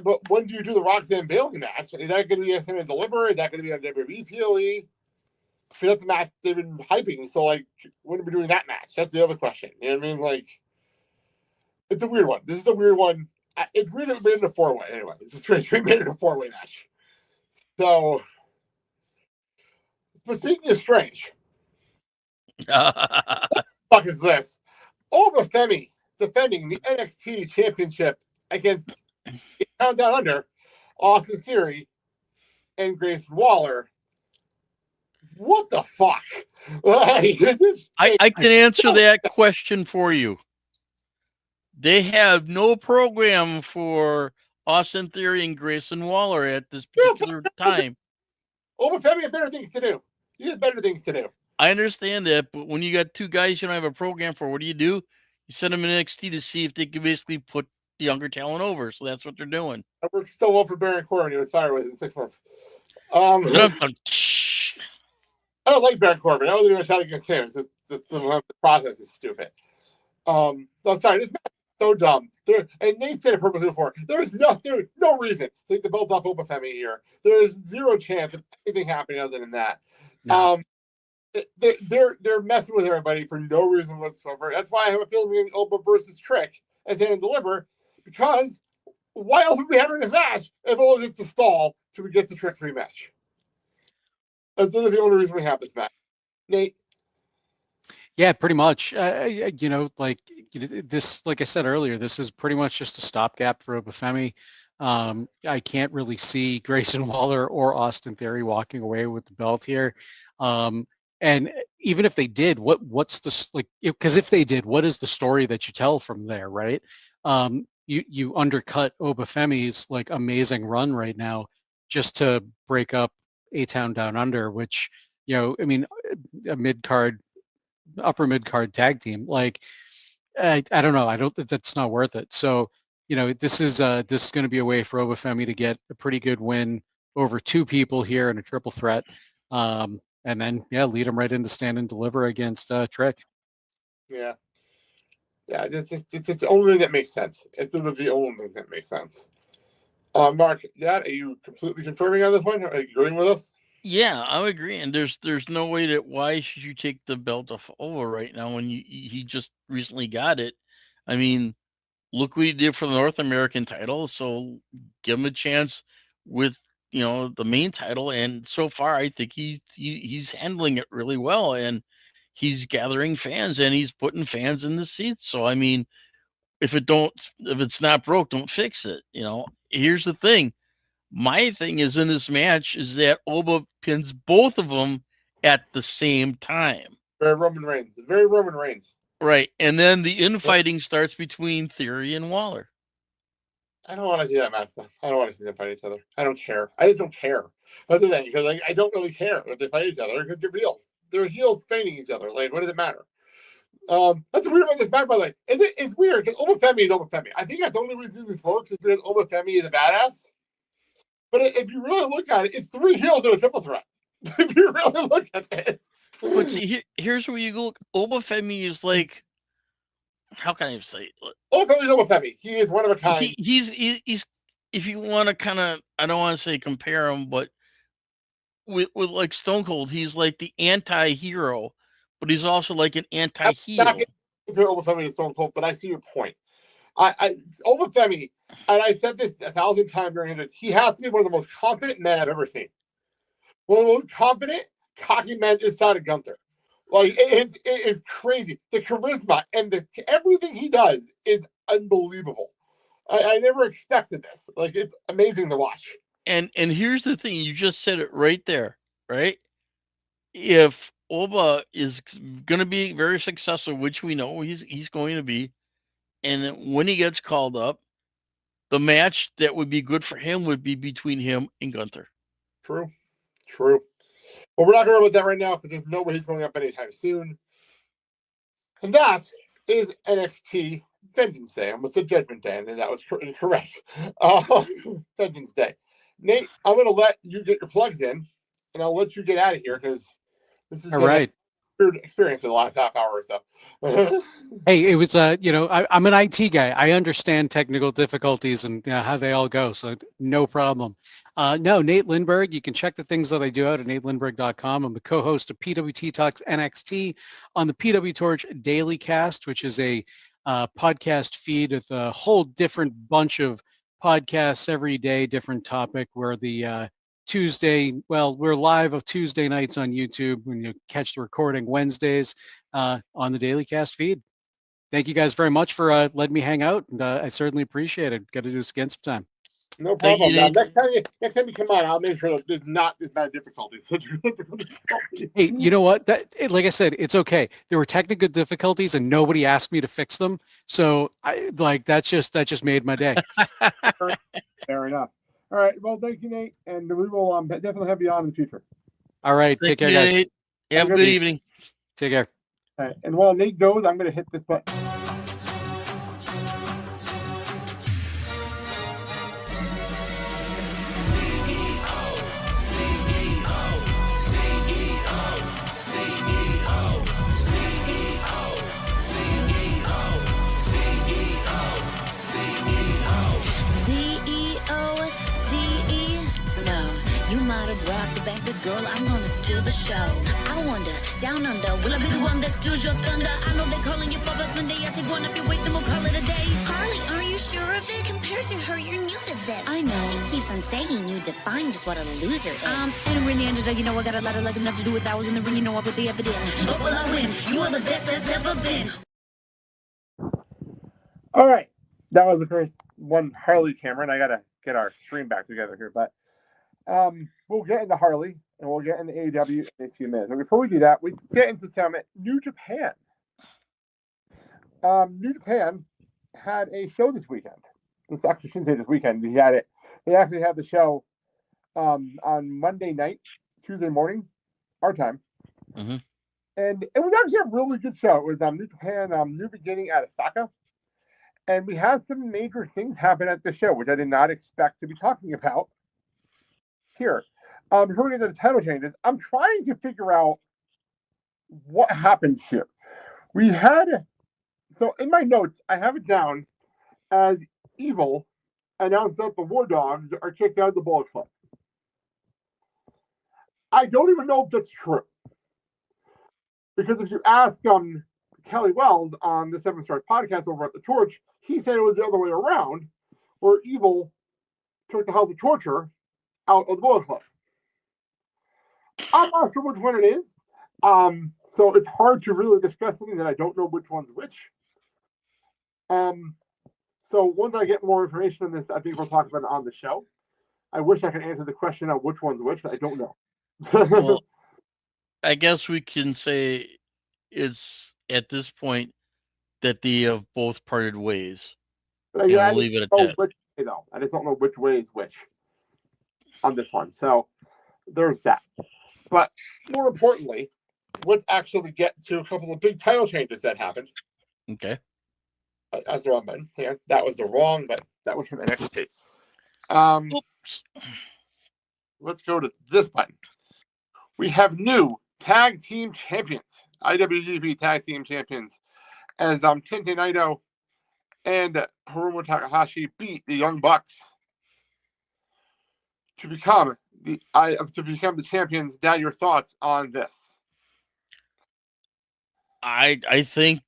But when do you do the Roxanne Bayley match? Is that going to be a thing to deliver? Is that going to be on WWE PLE? Because that's the match they've been hyping. So, like, when are we doing that match? That's the other question. You know what I mean? Like, it's a weird one. This is a weird one. It's weird that we made it a four-way. Anyway, it's strange we made it a four-way match. So, but speaking of strange, fuck is this? Oba Femi defending the NXT Championship against Countdown Under, Austin Theory, and Grayson Waller. What the fuck? I can answer that question for you. They have no program for Austin Theory and Grayson Waller at this particular time. Oba Femi had better things to do. He has better things to do. I understand that, but when you got two guys you don't have a program for, what do? You send them in NXT to see if they can basically put the younger talent over. So that's what they're doing. That worked so well for Baron Corbin. He was fired within 6 months. I don't like Baron Corbin. I wasn't even trying to get him. It's just the process is stupid. No, sorry, this match is so dumb. And they said it purposely before. There's no reason to take the belt off Oba Femi here. There is zero chance of anything happening other than that. No. They're messing with everybody for no reason whatsoever. That's why I have a feeling we're going to Oba versus Trick as Hand and Deliver, because why else would we be having this match if only just to stall till we get the Trick rematch? That's literally the only reason we have this match. Nate? Yeah, pretty much. This, like I said earlier, this is pretty much just a stopgap for Obafemi. I can't really see Grayson Waller or Austin Theory walking away with the belt here. And even if they did, what's the like? Because if they did, what is the story that you tell from there, right? You undercut Obafemi's like amazing run right now just to break up A-Town Down Under, which I mean, a upper mid card tag team. Like, I don't know. I don't think that's not worth it. So, this is going to be a way for Obafemi to get a pretty good win over two people here in a triple threat. And then, lead him right into Stand and Deliver against Trick. Yeah. Yeah, it's the only thing that makes sense. It's the only thing that makes sense. Mark, are you completely confirming on this one? Are you agreeing with us? Yeah, I agree. And there's no way that why should you take the belt off over right now when he just recently got it? I mean, look what he did for the North American title. So give him a chance with the main title. And so far, I think he's handling it really well, and he's gathering fans and he's putting fans in the seats. So I mean, if it's not broke, don't fix it. Here's the thing. My thing is in this match is that Oba pins both of them at the same time. Very Roman Reigns. Right. And then the infighting starts between Theory and Waller. I don't want to see that match, though. I don't want to see them fight each other. I don't care. I just don't care. That's the thing, because I don't really care if they fight each other, because they're heels. They're heels feigning each other. Like, what does it matter? That's weird about this match, by the way. It's weird, because Obafemi is Obafemi. I think that's the only reason this works is because Obafemi is a badass. But if you really look at it, it's three heels in a triple threat. If you really look at this. But see, here's where you go. Obafemi is like, how can I say it? Obafemi is Obafemi. He is one of a kind. He's if you want to kind of, I don't want to say compare him, but with like Stone Cold, he's like the anti-hero, but he's also like an anti-heel. I'm not going to compare Obafemi to Stone Cold, but I see your point. Obafemi, and I've said this 1,000 times during it, he has to be one of the most confident men I've ever seen. One of the most confident, cocky men inside of Gunther. Like, it is crazy. The charisma and everything he does is unbelievable. I never expected this. Like, it's amazing to watch. And here's the thing. You just said it right there, right? If Oba is going to be very successful, which we know he's going to be, and when he gets called up, the match that would be good for him would be between him and Gunther. True. But we're not going to worry about that right now because there's no way he's going up anytime soon. And that is NXT Vengeance Day. I almost said Judgment Day, and that was incorrect. Vengeance Day. Nate, I'm going to let you get your plugs in, and I'll let you get out of here because this is all right. Experience for the last half hour or so. Hey, it was I'm an IT guy. I understand technical difficulties and how they all go, so no problem. No, Nate Lindberg. You can check the things that I do out at natelindberg.com. I'm the co-host of PWT Talks NXT on the PW Torch Daily Cast, which is a podcast feed with a whole different bunch of podcasts every day, different topic. Where the we're live of Tuesday nights on YouTube when you catch the recording Wednesdays on the Daily Cast feed. Thank you guys very much for letting me hang out, and I certainly appreciate it. Got to do this again sometime. No problem. Now, next time you come on, I'll make sure that there's not as bad difficulties. Hey, you know what? Like I said, it's okay. There were technical difficulties, and nobody asked me to fix them. So that just made my day. Fair enough. All right. Well, thank you, Nate, and we will definitely have you on in the future. All right. Take care, guys. Nate. Have a good evening. Take care. All right. And while Nate goes, I'm going to hit this button. Rock the bank, but girl, I'm gonna steal the show. I wonder, down under, will I be the one that steals your thunder? I know they're calling you for that's Monday. I take one if you waste them, we'll call it a day. Carly, are you sure a bit. Compared to her, you're new to this. I know. She keeps on saying you define just what a loser is. And we're in the underdog, you know I got a lot of luck enough to do it. I was in the ring, you know I put the effort in. But will I win? You are the best there's ever been. All right. That was the first one Harley Cameron. I got to get our stream back together here. But we'll get into Harley and we'll get into AEW in a few minutes. But before we do that, we get into some New Japan. New Japan had a show this weekend. This actually shouldn't say this weekend. They actually had the show on Monday night, Tuesday morning, our time. Mm-hmm. And it was actually a really good show. It was New Japan New Beginning at Osaka. And we had some major things happen at the show, which I did not expect to be talking about here. Before we get to the title changes, I'm trying to figure out what happened here. So in my notes, I have it down as Evil announced that the War Dogs are kicked out of the Bullet Club. I don't even know if that's true. Because if you ask Kelly Wells on the 7 Stars podcast over at The Torch, he said it was the other way around, where Evil took the House of Torture out of the Bullet Club. I'm not sure which one it is. So it's hard to really discuss something that I don't know which one's which. So once I get more information on this, I think we'll talk about it on the show. I wish I could answer the question on which one's which, but I don't know. Well, I guess we can say it's at this point that they have both parted ways. But yeah, we'll leave it at that. Which way, though. I just don't know which way is which on this one. So there's that. But more importantly, let's actually get to a couple of big title changes that happened. Okay. That's the wrong button. Yeah, that was the wrong button. That was from NXT. Oops. Let's go to this button. We have new tag team champions, IWGP tag team champions, as Tensei Naito and Hiromu Takahashi beat the Young Bucks to become the champions. Dad, your thoughts on this? I think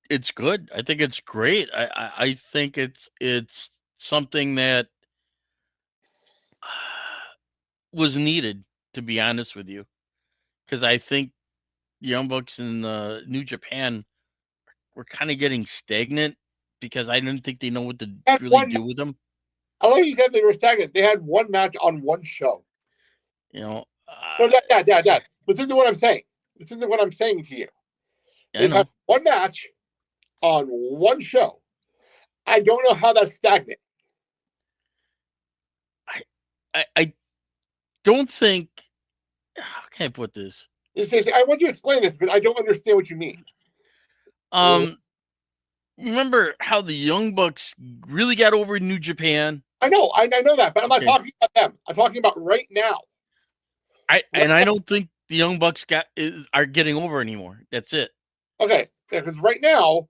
it's good. I think it's great. I think it's something that was needed, to be honest with you, because I think the Young Bucks in New Japan were kind of getting stagnant because I didn't think they know what to really do with them. I like you said they were stagnant. They had one match on one show. You know. No, Dad. Listen to what I'm saying. Listen to what I'm saying to you. They've had one match on one show. I don't know how that's stagnant. I don't think. How can I put this? I want you to explain this, but I don't understand what you mean. Remember how the Young Bucks really got over in New Japan? I know that, but I'm not talking about them. I'm talking about right now. I don't think the Young Bucks are getting over anymore. That's it. Okay, because right now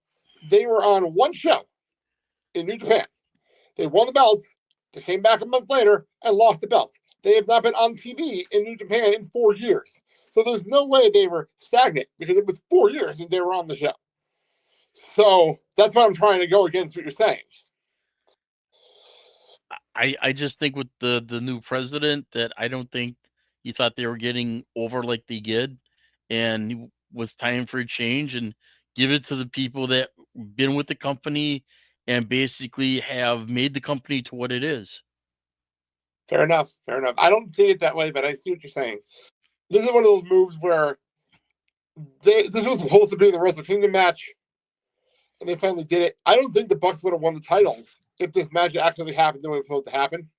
they were on one show in New Japan. They won the belts. They came back a month later and lost the belts. They have not been on TV in New Japan in 4 years. So there's no way they were stagnant because it was 4 years and they were on the show. So that's why I'm trying to go against what you're saying. I just think with the new president that I don't think he thought they were getting over like they did, and it was time for a change and give it to the people that been with the company and basically have made the company to what it is. Fair enough. I don't see it that way, but I see what you're saying. This is one of those moves where this was supposed to be the Wrestle Kingdom match, and they finally did it. I don't think the Bucks would have won the titles if this match actually happened the way it was supposed to happen.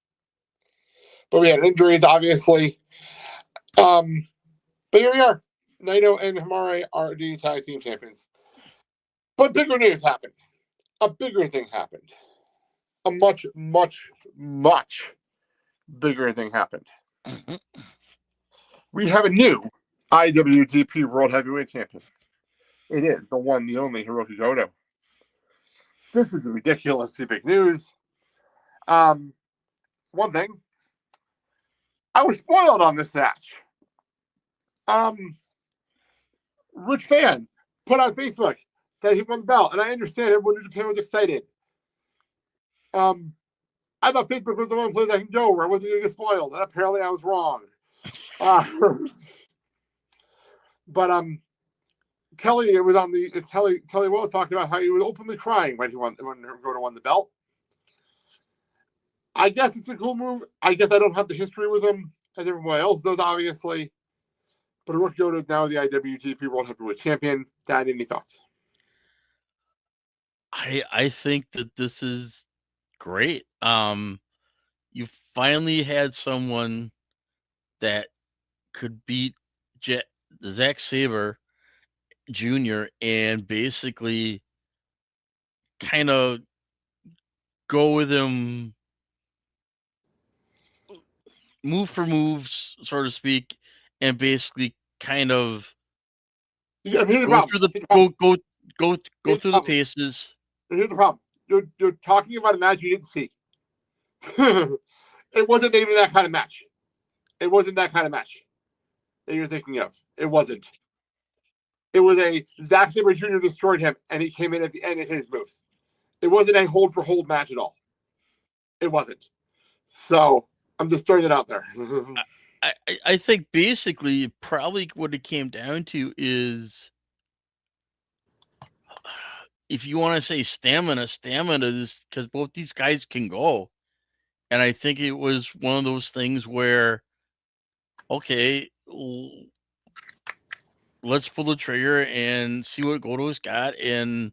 But we had injuries, obviously. But here we are. Naito and Himare are the tag team champions. But bigger news happened. A bigger thing happened. A much, much, much bigger thing happened. Mm-hmm. We have a new IWGP World Heavyweight Champion. It is the one, the only Hiroki Goto. This is ridiculously big news. One thing, I was spoiled on this match. Rich Fan put on Facebook that he won the belt, and I understand everyone in Japan was excited. I thought Facebook was the one place I can go where I wasn't going to get spoiled, and apparently I was wrong. But Kelly, it was on the Kelly Wells talking about how he was openly crying when Goto won the belt. I guess it's a cool move. I guess I don't have the history with him as everyone else does, obviously. But Ricky Goto is now the IWGP World Heavyweight Champion. Dad, any thoughts? I think that this is great. You finally had someone that could beat Zack Sabre Jr. and basically kind of go with him move for moves, so to speak, and basically kind of Here's the go problem. through the paces. Here's the problem. You're talking about a match you didn't see. It wasn't even that kind of match. It wasn't that kind of match that you're thinking of. It wasn't. It was a Zack Sabre Jr. destroyed him, and he came in at the end of his moves. It wasn't a hold for hold match at all. It wasn't. So I'm just throwing it out there. I think basically probably what it came down to is, if you want to say stamina is because both these guys can go. And I think it was one of those things where, okay, let's pull the trigger and see what Goto's got and,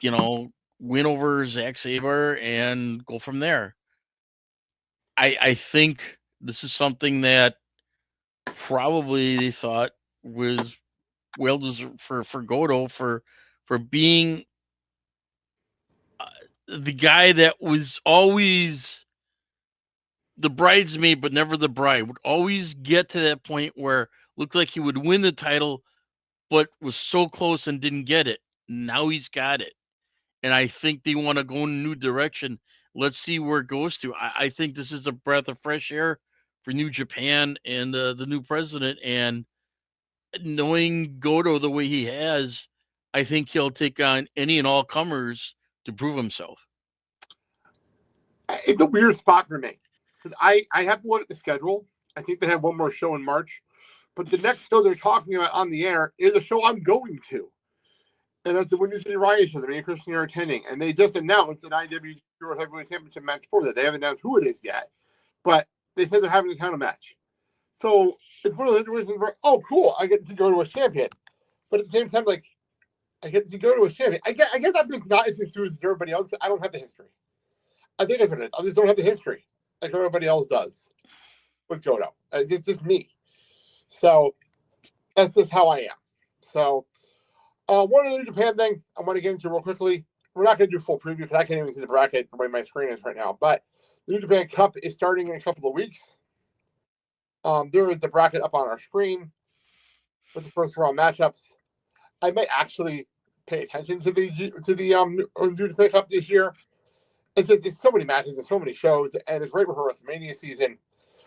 win over Zack Sabre and go from there. I think this is something that probably they thought was well deserved for Goto for being the guy that was always the bridesmaid but never the bride, would always get to that point where it looked like he would win the title but was so close and didn't get it. Now he's got it. And I think they want to go in a new direction. Let's see where it goes to. I think this is a breath of fresh air for New Japan and the new president. And knowing Goto the way he has, I think he'll take on any and all comers to prove himself. It's a weird spot for me. Because I have to look at the schedule. I think they have one more show in March. But the next show they're talking about on the air is a show I'm going to. And that's the Windy City Riot show that me and Christian are attending. And they just announced an IWGP World Heavyweight Championship match for that. They haven't announced who it is yet. But they said they're having a title match. So it's one of those situations where, oh, cool, I get to go to a champion. But at the same time, like, I get to go to a champion. I guess I'm just not as enthused as everybody else. I don't have the history. I think that's what it is. I just don't have the history like everybody else does with Goto. It's just me. So that's just how I am. So one other Japan thing I want to get into real quickly. We're not going to do full preview because I can't even see the bracket the way my screen is right now. But the New Japan Cup is starting in a couple of weeks. There is the bracket up on our screen with the first round matchups. I might actually pay attention to the New Japan Cup this year. It's just there's so many matches and so many shows, and it's right before WrestleMania season.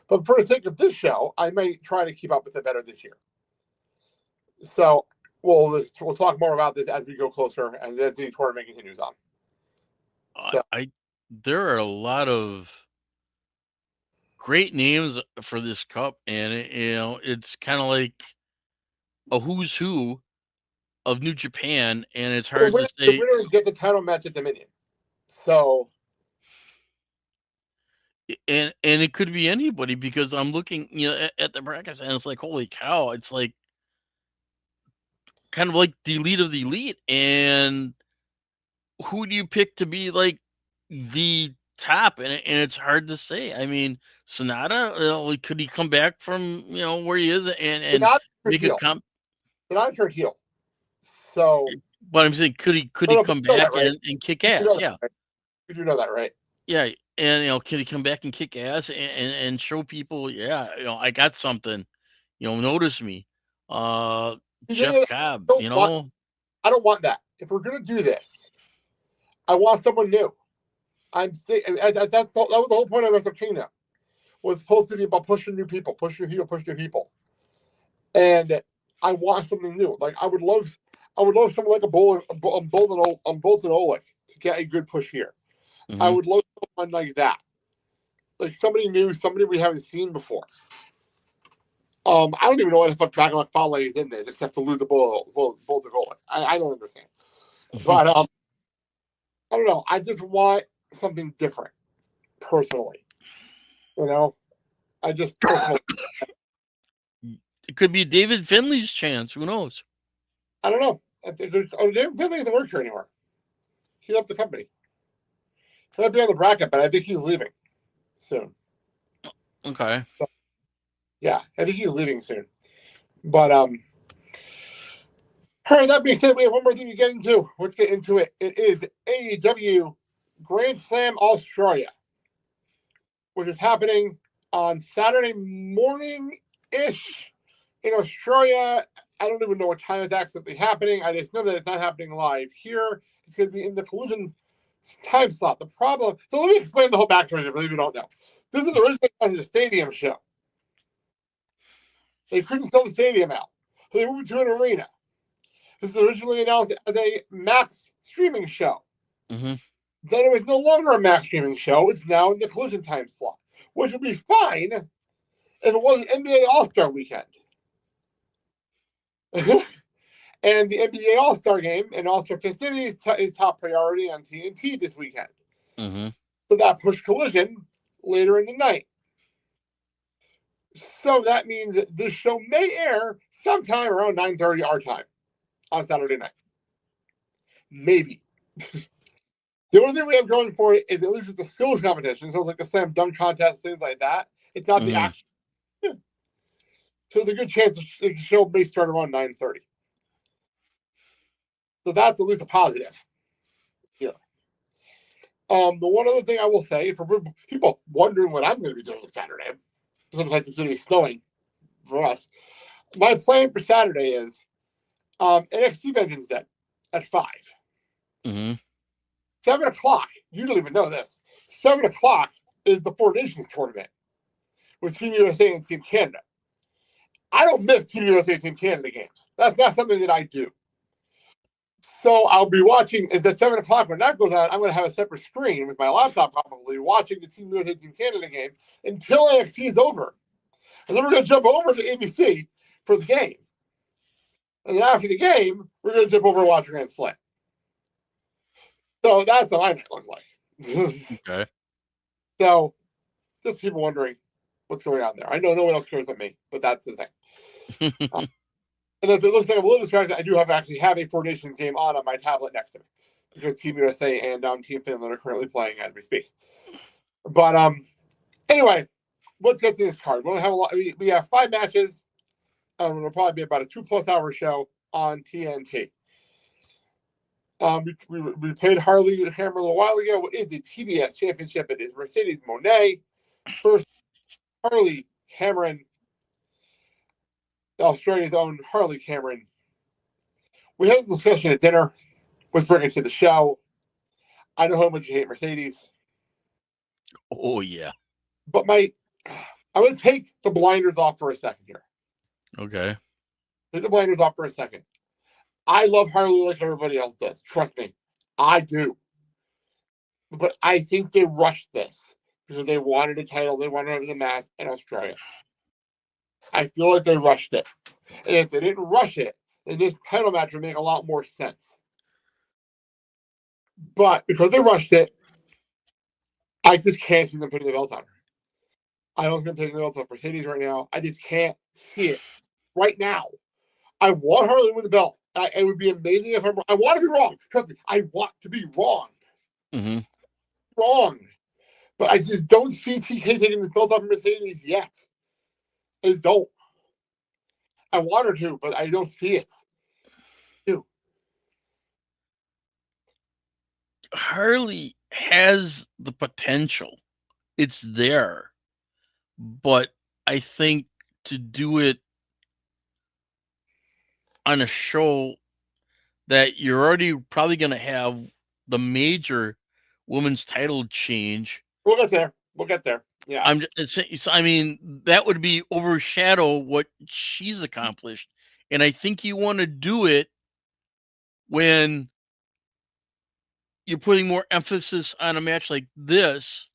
But for the sake of this show, I might try to keep up with it better this year. So we'll talk more about this as we go closer and as the tournament continues on. So. There are a lot of great names for this cup, and it's kind of like a who's who of New Japan, and it's hard to say. The winners get the title match at Dominion. So, and it could be anybody because I'm looking, at the brackets, and it's like, holy cow! It's like kind of like the elite of the elite, and who do you pick to be like the top? And it's hard to say. I mean, Sonata, could he come back from where he is and make a comp? Sonata turned heel. So, but I'm saying, could he come back and kick ass? Yeah. You do know that, right? Yeah, and can he come back and kick ass and show people, I got something, notice me, Jeff Cobb, I don't want that. If we're gonna do this, I want someone new. I'm saying that was the whole point of Wrestle Kingdom. Was supposed to be about pushing new people, push your heel, push new people, and I want something new. Like I would love someone like a Bolton Olick to get a good push here. I would love someone like that. Like somebody new, somebody we haven't seen before. I don't even know what the fuck Backlog Fale is in this, except to lose the bull to goal. I don't understand. But I don't know. I just want something different, personally. You know, I just personally. It could be David Finley's chance. Who knows? I don't know. David Finley doesn't work here anymore. He left the company. He might be on the bracket, but I think he's leaving soon. Okay. So, yeah, I think he's leaving soon. But all right, that being said, we have one more thing to get into. Let's get into it. It is AEW Grand Slam Australia, which is happening on Saturday morning-ish in Australia. I don't even know what time it's actually happening. I just know that it's not happening live here. It's going to be in the Collision time slot. The problem... So let me explain the whole backstory if you don't know. This is originally a stadium show. They couldn't sell the stadium out. So they moved to an arena. This was originally announced as a Max streaming show. Mm-hmm. Then it was no longer a Max streaming show. It's now in the Collision time slot, which would be fine if it was an NBA All-Star weekend. And the NBA All-Star game and All-Star festivities is top priority on TNT this weekend. Mm-hmm. So that pushed Collision later in the night. So that means that this show may air sometime around 9:30 our time on Saturday night. Maybe. The only thing we have going for it is at least it's a skills competition. So it's like a slam dunk contest, things like that. It's not the action. So there's a good chance the show may start around 9:30. So that's at least a positive. Yeah. The one other thing I will say, for people wondering what I'm going to be doing Saturday, sometimes it's going to be snowing for us. My plan for Saturday is NXT Vengeance Day at 5. Mm-hmm. 7 o'clock, you don't even know this. 7 o'clock is the Four Nations tournament with Team USA and Team Canada. I don't miss Team USA and Team Canada games. That's not something that I do. So I'll be watching, at 7 o'clock when that goes on, I'm going to have a separate screen with my laptop probably watching the Team USA Team Canada game until NXT is over. And then we're going to jump over to ABC for the game. And then after the game, we're going to jump over and watch Grand Slam. So that's what my night looks like. Okay. So just people wondering what's going on there. I know no one else cares but me, but that's the thing. And if it looks like I'm a little distracted, I do actually have a Four Nations game on my tablet next to me because Team USA and Team Finland are currently playing as we speak. But anyway, let's get to this card. We'll have a lot. We have 5 matches. It'll probably be about a 2+ hour show on TNT. We played Harley Hammer a little while ago. It is the TBS Championship. It is Mercedes Moné first. Harley Cameron, Australia's own Harley Cameron. We had a discussion at dinner. Let's bring it to the show. I know how much you hate Mercedes. Oh, yeah. But I'm going to take the blinders off for a second here. Okay. Take the blinders off for a second. I love Harley like everybody else does. Trust me. I do. But I think they rushed this because they wanted a title. They wanted the match in Australia. I feel like they rushed it. And if they didn't rush it, then this title match would make a lot more sense. But because they rushed it, I just can't see them putting the belt on her. I don't think I'm taking the belt off Mercedes right now. I just can't see it right now. I want Harley to win the belt. It would be amazing if I want to be wrong. Trust me, I want to be wrong. Mm-hmm. Wrong. But I just don't see TK taking this belt off Mercedes yet. I just don't. I want her to, but I don't see it. Harley has the potential. It's there. But I think to do it on a show that you're already probably going to have the major women's title change. We'll get there. Yeah. I mean, that would be overshadow what she's accomplished. And I think you want to do it when, you're putting more emphasis on a match like this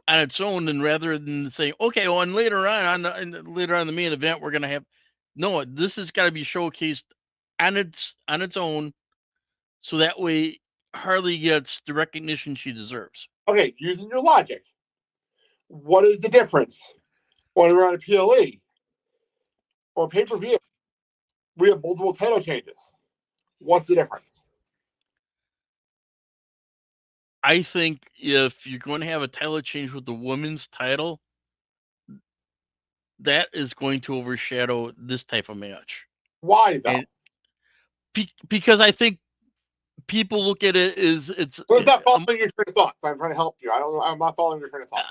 on its own, and rather than saying, okay, well, and later on the main event, we're gonna have this has got to be showcased on its own, so that way Harley gets the recognition she deserves. Okay, using your logic, what is the difference when we're on a PLE or pay-per-view? We have multiple title changes. What's the difference? I think if you're going to have a title change with the women's title, that is going to overshadow this type of match. Why though? And because I think people look at it as it's. Well, not following your train of thought. So I'm trying to help you. I'm not following your train of thought.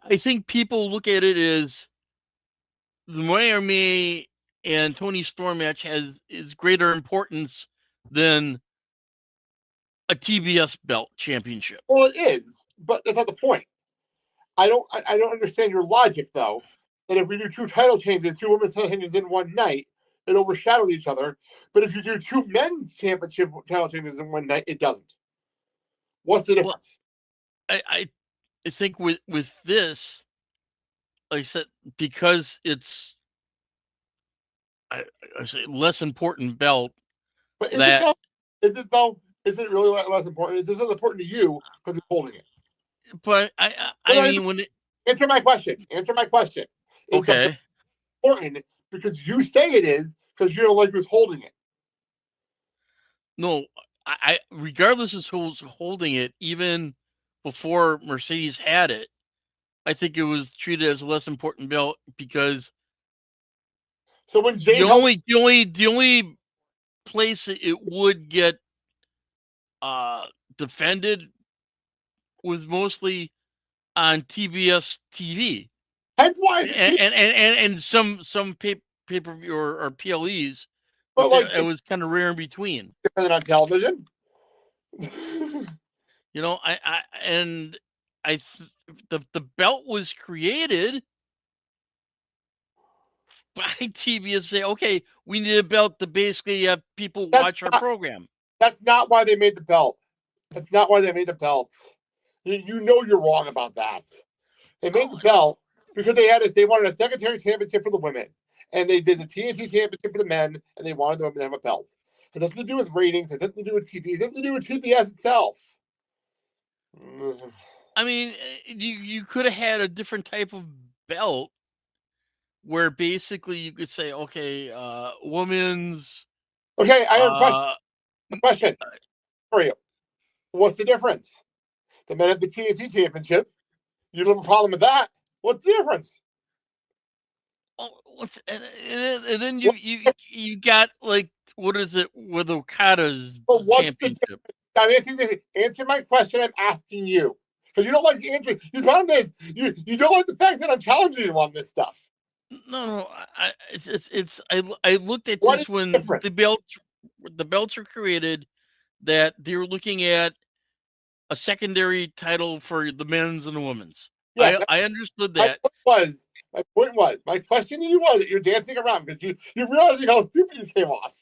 I think people look at it as the Miami and Tony Storm match is greater importance than a TBS belt championship. Well, it is, but that's not the point. I don't understand your logic though. That if we do two title changes, two women's title changes in one night, it overshadows each other. But if you do two men's championship title changes in one night, it doesn't. What's the difference? Well, I think with this, like I said, because it's I say less important belt. But is it though? Is it really less important? Is this important to you because you're holding it? But I mean, answer my question. Answer my question. Okay. Important because you say it is because you don't like who's holding it. No, I regardless of who's holding it, even before Mercedes had it, I think it was treated as a less important belt because. So when the only place it would get defended was mostly on TBS TV. That's why, and some pay-per-view or PLEs, but like it was kind of rare in between. On television. The belt was created by TBS. Say, okay, we need a belt to basically have people watch our program. That's not why they made the belt. That's not why they made the belt. You know you're wrong about that. They made the belt because they wanted a secondary championship for the women, and they did the TNT championship for the men, and they wanted the women to have a belt. It has nothing to do with ratings. It has nothing to do with TV. It has nothing to do with TBS itself. I mean, you could have had a different type of belt where basically you could say, okay, women's. Okay, I have a question for you. What's the difference? The men have the TNT championship. You don't have a problem with that. What's the difference? Oh, and then you got like, what is it with Okada's championship? Answer my question. I'm asking you because you don't like the answer. The problem is you don't like the fact that I'm challenging you on this stuff. No, I looked at this when the belts were created, that they were looking at a secondary title for the men's and the women's. Yeah, I understood that. My point was, my question to you was that you're dancing around because you're realizing how stupid you came off.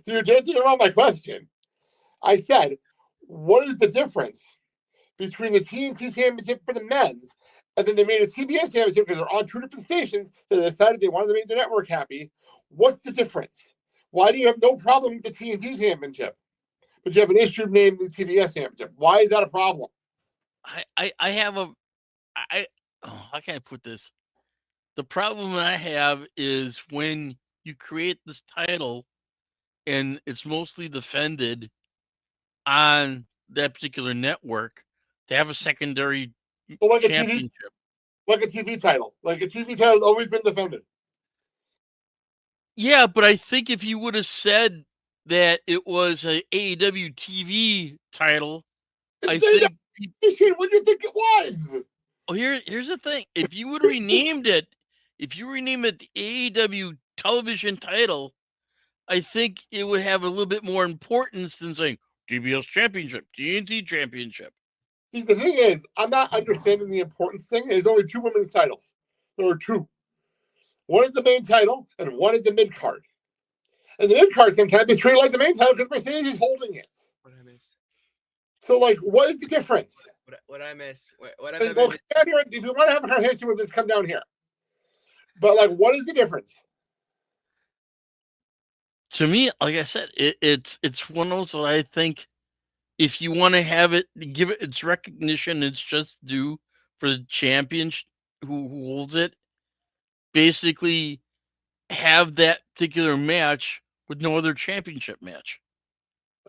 So you're dancing around my question. I said, what is the difference between the TNT championship for the men's and then they made a TBS championship because they're on two different stations that decided they wanted to make the network happy? What's the difference? Why do you have no problem with the TNT championship, but you have an issue named the TBS championship? Why is that a problem? How can I put this? The problem I have is when you create this title and it's mostly defended on that particular network, to have a secondary championship. Like a TV title. Like a TV title has always been defended. Yeah, but I think if you would have said that it was a AEW TV title, what do you think it was? Oh, here's the thing. If you would have renamed it, the AEW television title, I think it would have a little bit more importance than saying TBS Championship, TNT Championship. See, the thing is, I'm not understanding the importance thing. There's only two women's titles. There are two. One is the main title, and one is the mid card. And the mid card sometimes is treated like the main title because Mercedes is holding it. So, like, what is the difference? What I missed? What Like, have well, I missed? come down here. If you want to have a conversation with this, come down here. But, like, what is the difference? To me, like I said, it's one of those that I think if you want to have it, give it its recognition, it's just due for the champion who holds it. Basically, have that particular match with no other championship match.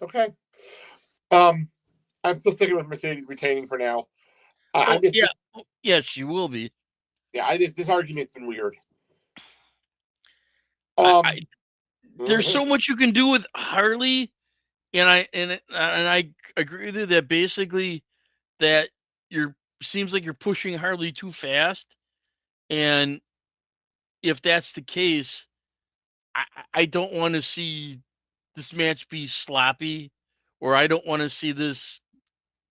Okay. I'm still sticking with Mercedes retaining for now. Yeah, she will be. Yeah, this argument's been weird. There's so much you can do with Harley, and I agree with you that basically that seems like you're pushing Harley too fast, and if that's the case, I don't want to see this match be sloppy, or I don't want to see this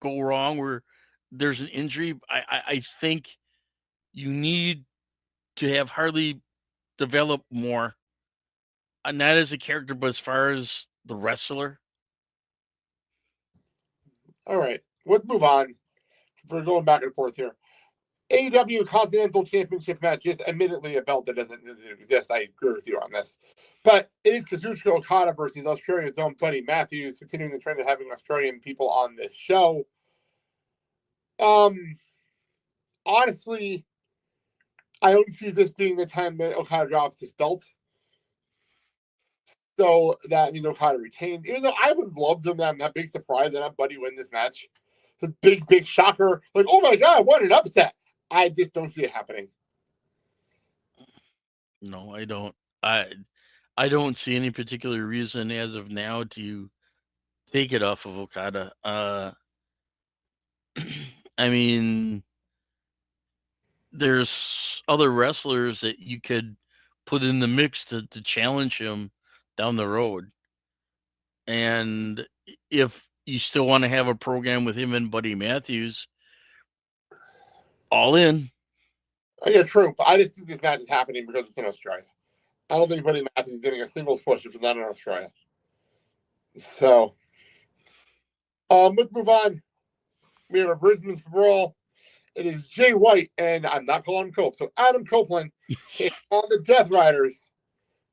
go wrong where there's an injury. I think you need to have Harley develop more, not as a character, but as far as the wrestler. All right, let's move on. We're going back and forth here. AEW Continental Championship match is admittedly a belt that doesn't exist. I agree with you on this. But it is Kazuchika Okada versus Australia's own Buddy Matthews, continuing the trend of having Australian people on this show. Honestly, I don't see this being the time that Okada drops his belt. So that means Okada retains. Even though I would love them to have that big surprise and have Buddy win this match. This big shocker. Like, oh my God, what an upset. I just don't see it happening. No, I don't. I don't see any particular reason as of now to take it off of Okada. I mean, there's other wrestlers that you could put in the mix to challenge him down the road. And if you still want to have a program with him and Buddy Matthews, all in. Yeah, true. But I just think this match is happening because it's in Australia. I don't think Buddy Matthews is getting a singles push if it's not in Australia. So, let's move on. We have a Brisbane Brawl. It is Jay White, and I'm not calling him Cope. So Adam Copeland is on the Death Riders.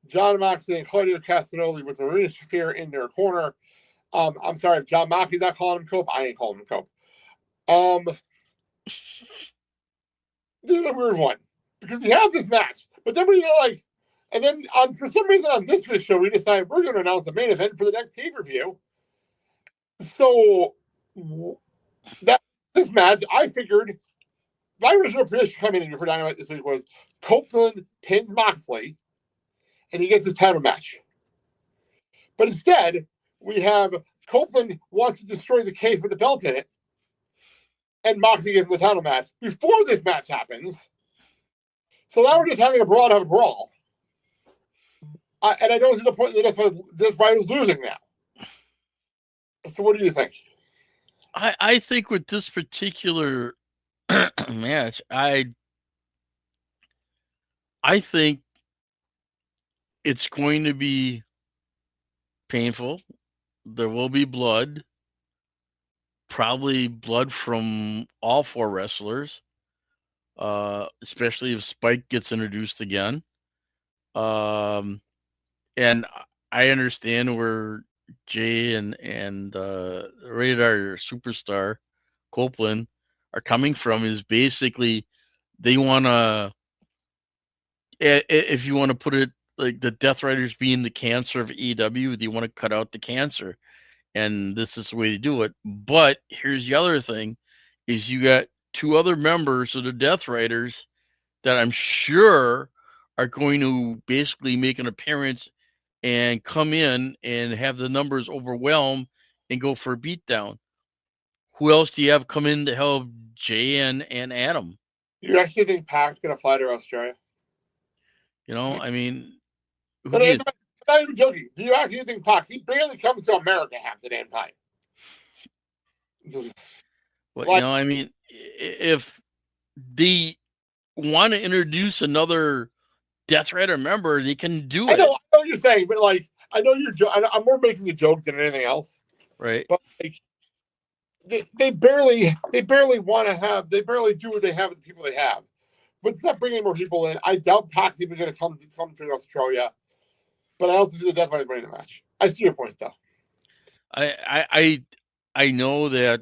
John Moxley and Claudio Castagnoli with Marina Shafir in their corner. I'm sorry if John Moxley's not calling him Cope. I ain't calling him Cope. This is a weird one because we have this match, but then and then for some reason on this week's show we decided we're going to announce the main event for the next pay-per-view. So that this match, I figured my original prediction coming in for Dynamite this week was Copeland pins Moxley, and he gets his title match. But instead, we have Copeland wants to destroy the case with the belt in it, and Moxley gives him the title match before this match happens. So now we're just having a brawl to have a brawl. And I don't see the point that this fight is losing now. So what do you think? I think with this particular match, I think it's going to be painful. There will be blood. Probably blood from all four wrestlers, especially if Spike gets introduced again. And I understand where Jay and Radar Superstar Copeland are coming from is basically they want to, if you want to put it like the Death Riders being the cancer of AEW, they want to cut out the cancer. And this is the way to do it. But here's the other thing is you got two other members of the Death Riders that I'm sure are going to basically make an appearance and come in and have the numbers overwhelm and go for a beatdown. Who else do you have come in to help Jay and Adam? You actually think Pac's going to fly to Australia? I mean... I'm not even joking. Do you actually think Pac? He barely comes to America half the damn time. Well, I mean, if they want to introduce another Death Rider member, they can do it. I know what you're saying, but I know you're. I'm more making a joke than anything else. Right. But they barely want to have. They barely do what they have with the people they have. But it's not bringing more people in. I doubt Tox even going to come to Australia. But I also see the Death Valley winning the match. I see your point, though. I know that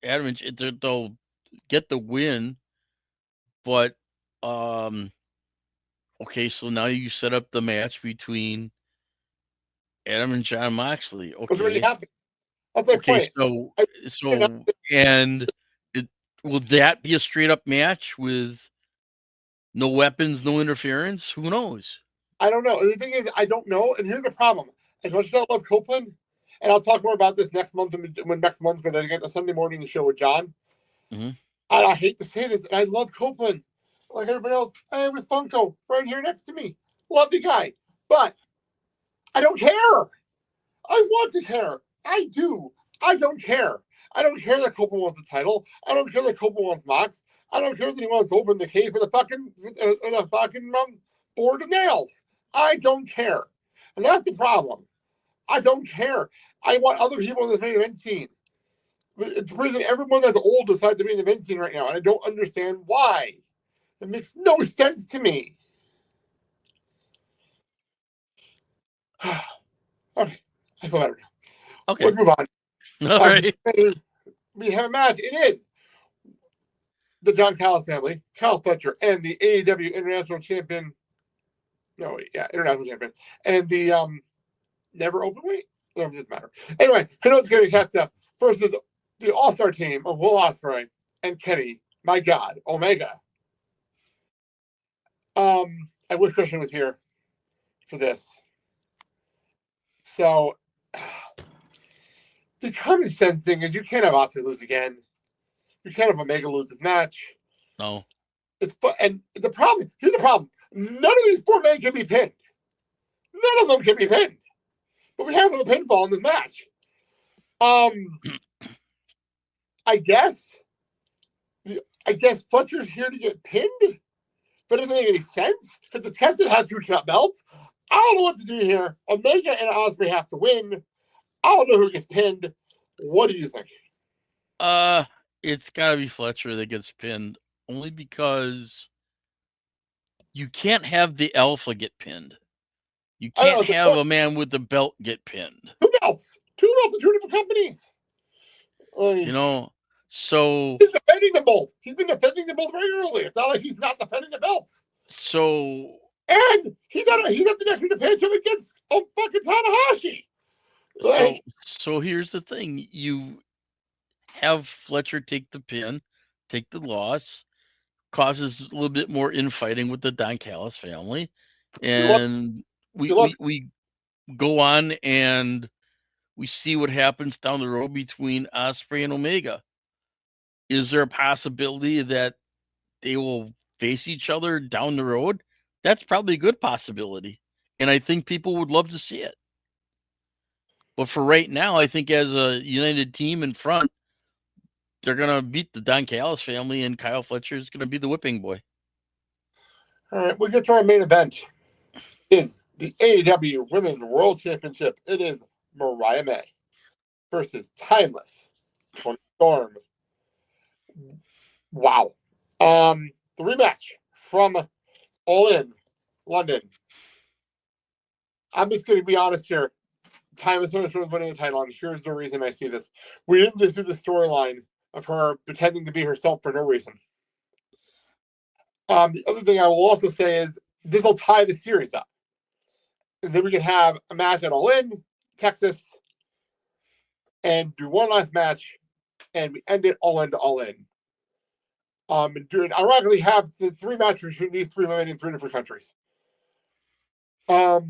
Adam and they'll get the win, but okay, so now you set up the match between Adam and John Moxley. That's already Okay, happened. That's my okay, point. so and will that be a straight up match with no weapons, no interference? Who knows? I don't know. The thing is, I don't know. And here's the problem. As much as I love Copeland, and I'll talk more about this next month when I get the Sunday morning show with John. Mm-hmm. I hate to say this, and I love Copeland. Like everybody else, I have his Funko right here next to me. Love the guy. But I don't care. I want to care. I do. I don't care. I don't care that Copeland wants the title. I don't care that Copeland wants Mox. I don't care that he wants to open the cave for the fucking board of nails. I don't care. And that's the problem. I don't care. I want other people in the main event scene. It's the reason everyone that's old decides to be in the event scene right now, and I don't understand why. It makes no sense to me. Okay, I feel better now. Okay, Let's move on. all right. We have a match. It is the John Callis family, Kyle Fletcher, and the AEW International Champion. No, wait, yeah, International Champion, and the never openweight. No, it doesn't matter. Anyway, Hino's going to catch up versus the All-Star team of Will Ospreay and Kenny. My God, Omega. I wish Christian was here for this. So, the common sense thing is you can't have Ospreay lose again. You can't have Omega lose this match. No. And the problem, here's the problem. None of these four men can be pinned. None of them can be pinned. But we have a pinfall in this match. I guess Fletcher's here to get pinned, but it doesn't make any sense because the Tested had 2 shot belts. I don't know what to do here. Omega and Ospreay have to win. I don't know who gets pinned. What do you think? It's got to be Fletcher that gets pinned, only because you can't have the Alpha get pinned. You can't have a man with the belt get pinned. 2 belts. 2 belts in 2 different companies. So he's defending them both. He's been defending them both regularly. It's not like he's not defending the belts. So and he's up the next week to pitch him against fucking Tanahashi. So here's the thing: you have Fletcher take the pin, take the loss, causes a little bit more infighting with the Don Callis family, and we go on and we see what happens down the road between Ospreay and Omega. Is there a possibility that they will face each other down the road? That's probably a good possibility, and I think people would love to see it. But for right now, I think as a united team in front, they're going to beat the Don Callis family, and Kyle Fletcher is going to be the whipping boy. All right, we'll get to our main event. Is the AEW Women's World Championship. It is Mariah May versus Timeless Toni Storm. Wow. The rematch from All In London. I'm just going to be honest here. Timeless Toni Storm winning the title, and here's the reason I see this. We didn't just do the storyline of her pretending to be herself for no reason. The other thing I will also say is this will tie the series up. And then we can have a match at All In, Texas, and do one last match, and we end it All In to All In. And ironically have the 3 matches between these 3 women in 3 different countries. Your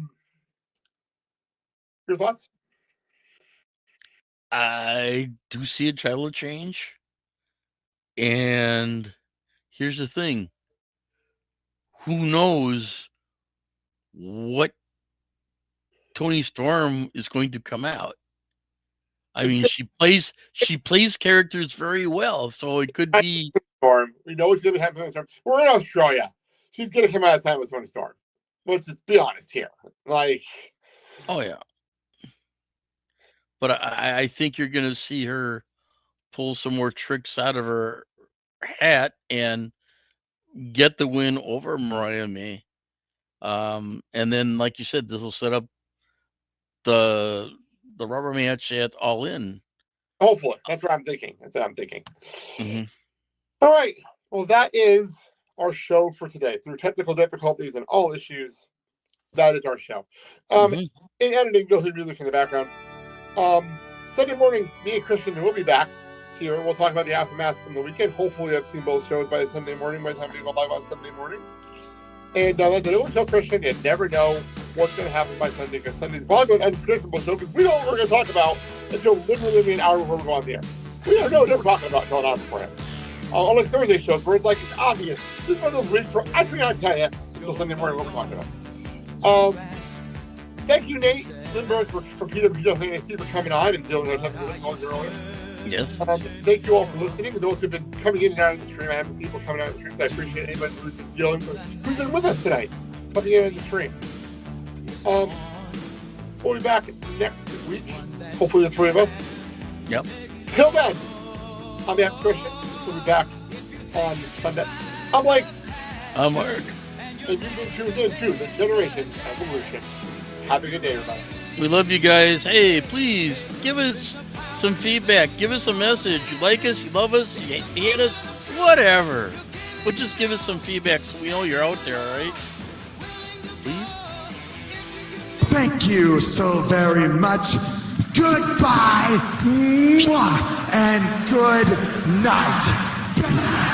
thoughts? I do see a title change. And here's the thing. Who knows what Toni Storm is going to come out? I mean, she plays characters very well, so it could be Storm. We know it's going to be happening. We're in Australia. She's going to come out of time with Toni Storm. Let's just be honest here. Like, oh yeah. but I think you're going to see her pull some more tricks out of her hat and get the win over Mariah May. And then, like you said, this will set up the rubber match at All In. Hopefully. That's what I'm thinking. Mm-hmm. All right. Well, that is our show for today. Through technical difficulties and all issues, that is our show. In editing, you'll hear music in the background. Sunday morning, me and Christian will be back here. We'll talk about the aftermath from the weekend. Hopefully, I've seen both shows by Sunday morning, by the time we go live on Sunday morning. And like I always tell Christian, you never know what's going to happen by Sunday, because Sunday's probably an unpredictable show, because we don't know what we're going to talk about until literally an hour before we go on the air. We never know what we're talking about until an hour beforehand. Unlike Thursday shows, where it's like, it's obvious. This is one of those weeks where I cannot tell you until Sunday morning what we're talking about. Thank you, Nate Lindberg, from PWT Talks NXT for coming on and dealing with something calls earlier. Yes. Thank you all for listening. Those who've been coming in and out of the stream, I haven't seen people coming out of the stream, so I appreciate anybody who's been dealing with, who's been with us tonight, coming in the stream. We'll be back next week. Hopefully the three of us. Yep. Till then, I'm Matt Christian. We'll be back on Sunday. I'm Blake. I'm Mark. And you've been tuned in to the Generation Evolution. Have a good day, everybody. We love you guys. Hey, please give us some feedback. Give us a message. You like us? You love us? You hate us? Whatever. But just give us some feedback so we know you're out there, all right? Please? Thank you so very much. Goodbye. Mwah, and good night.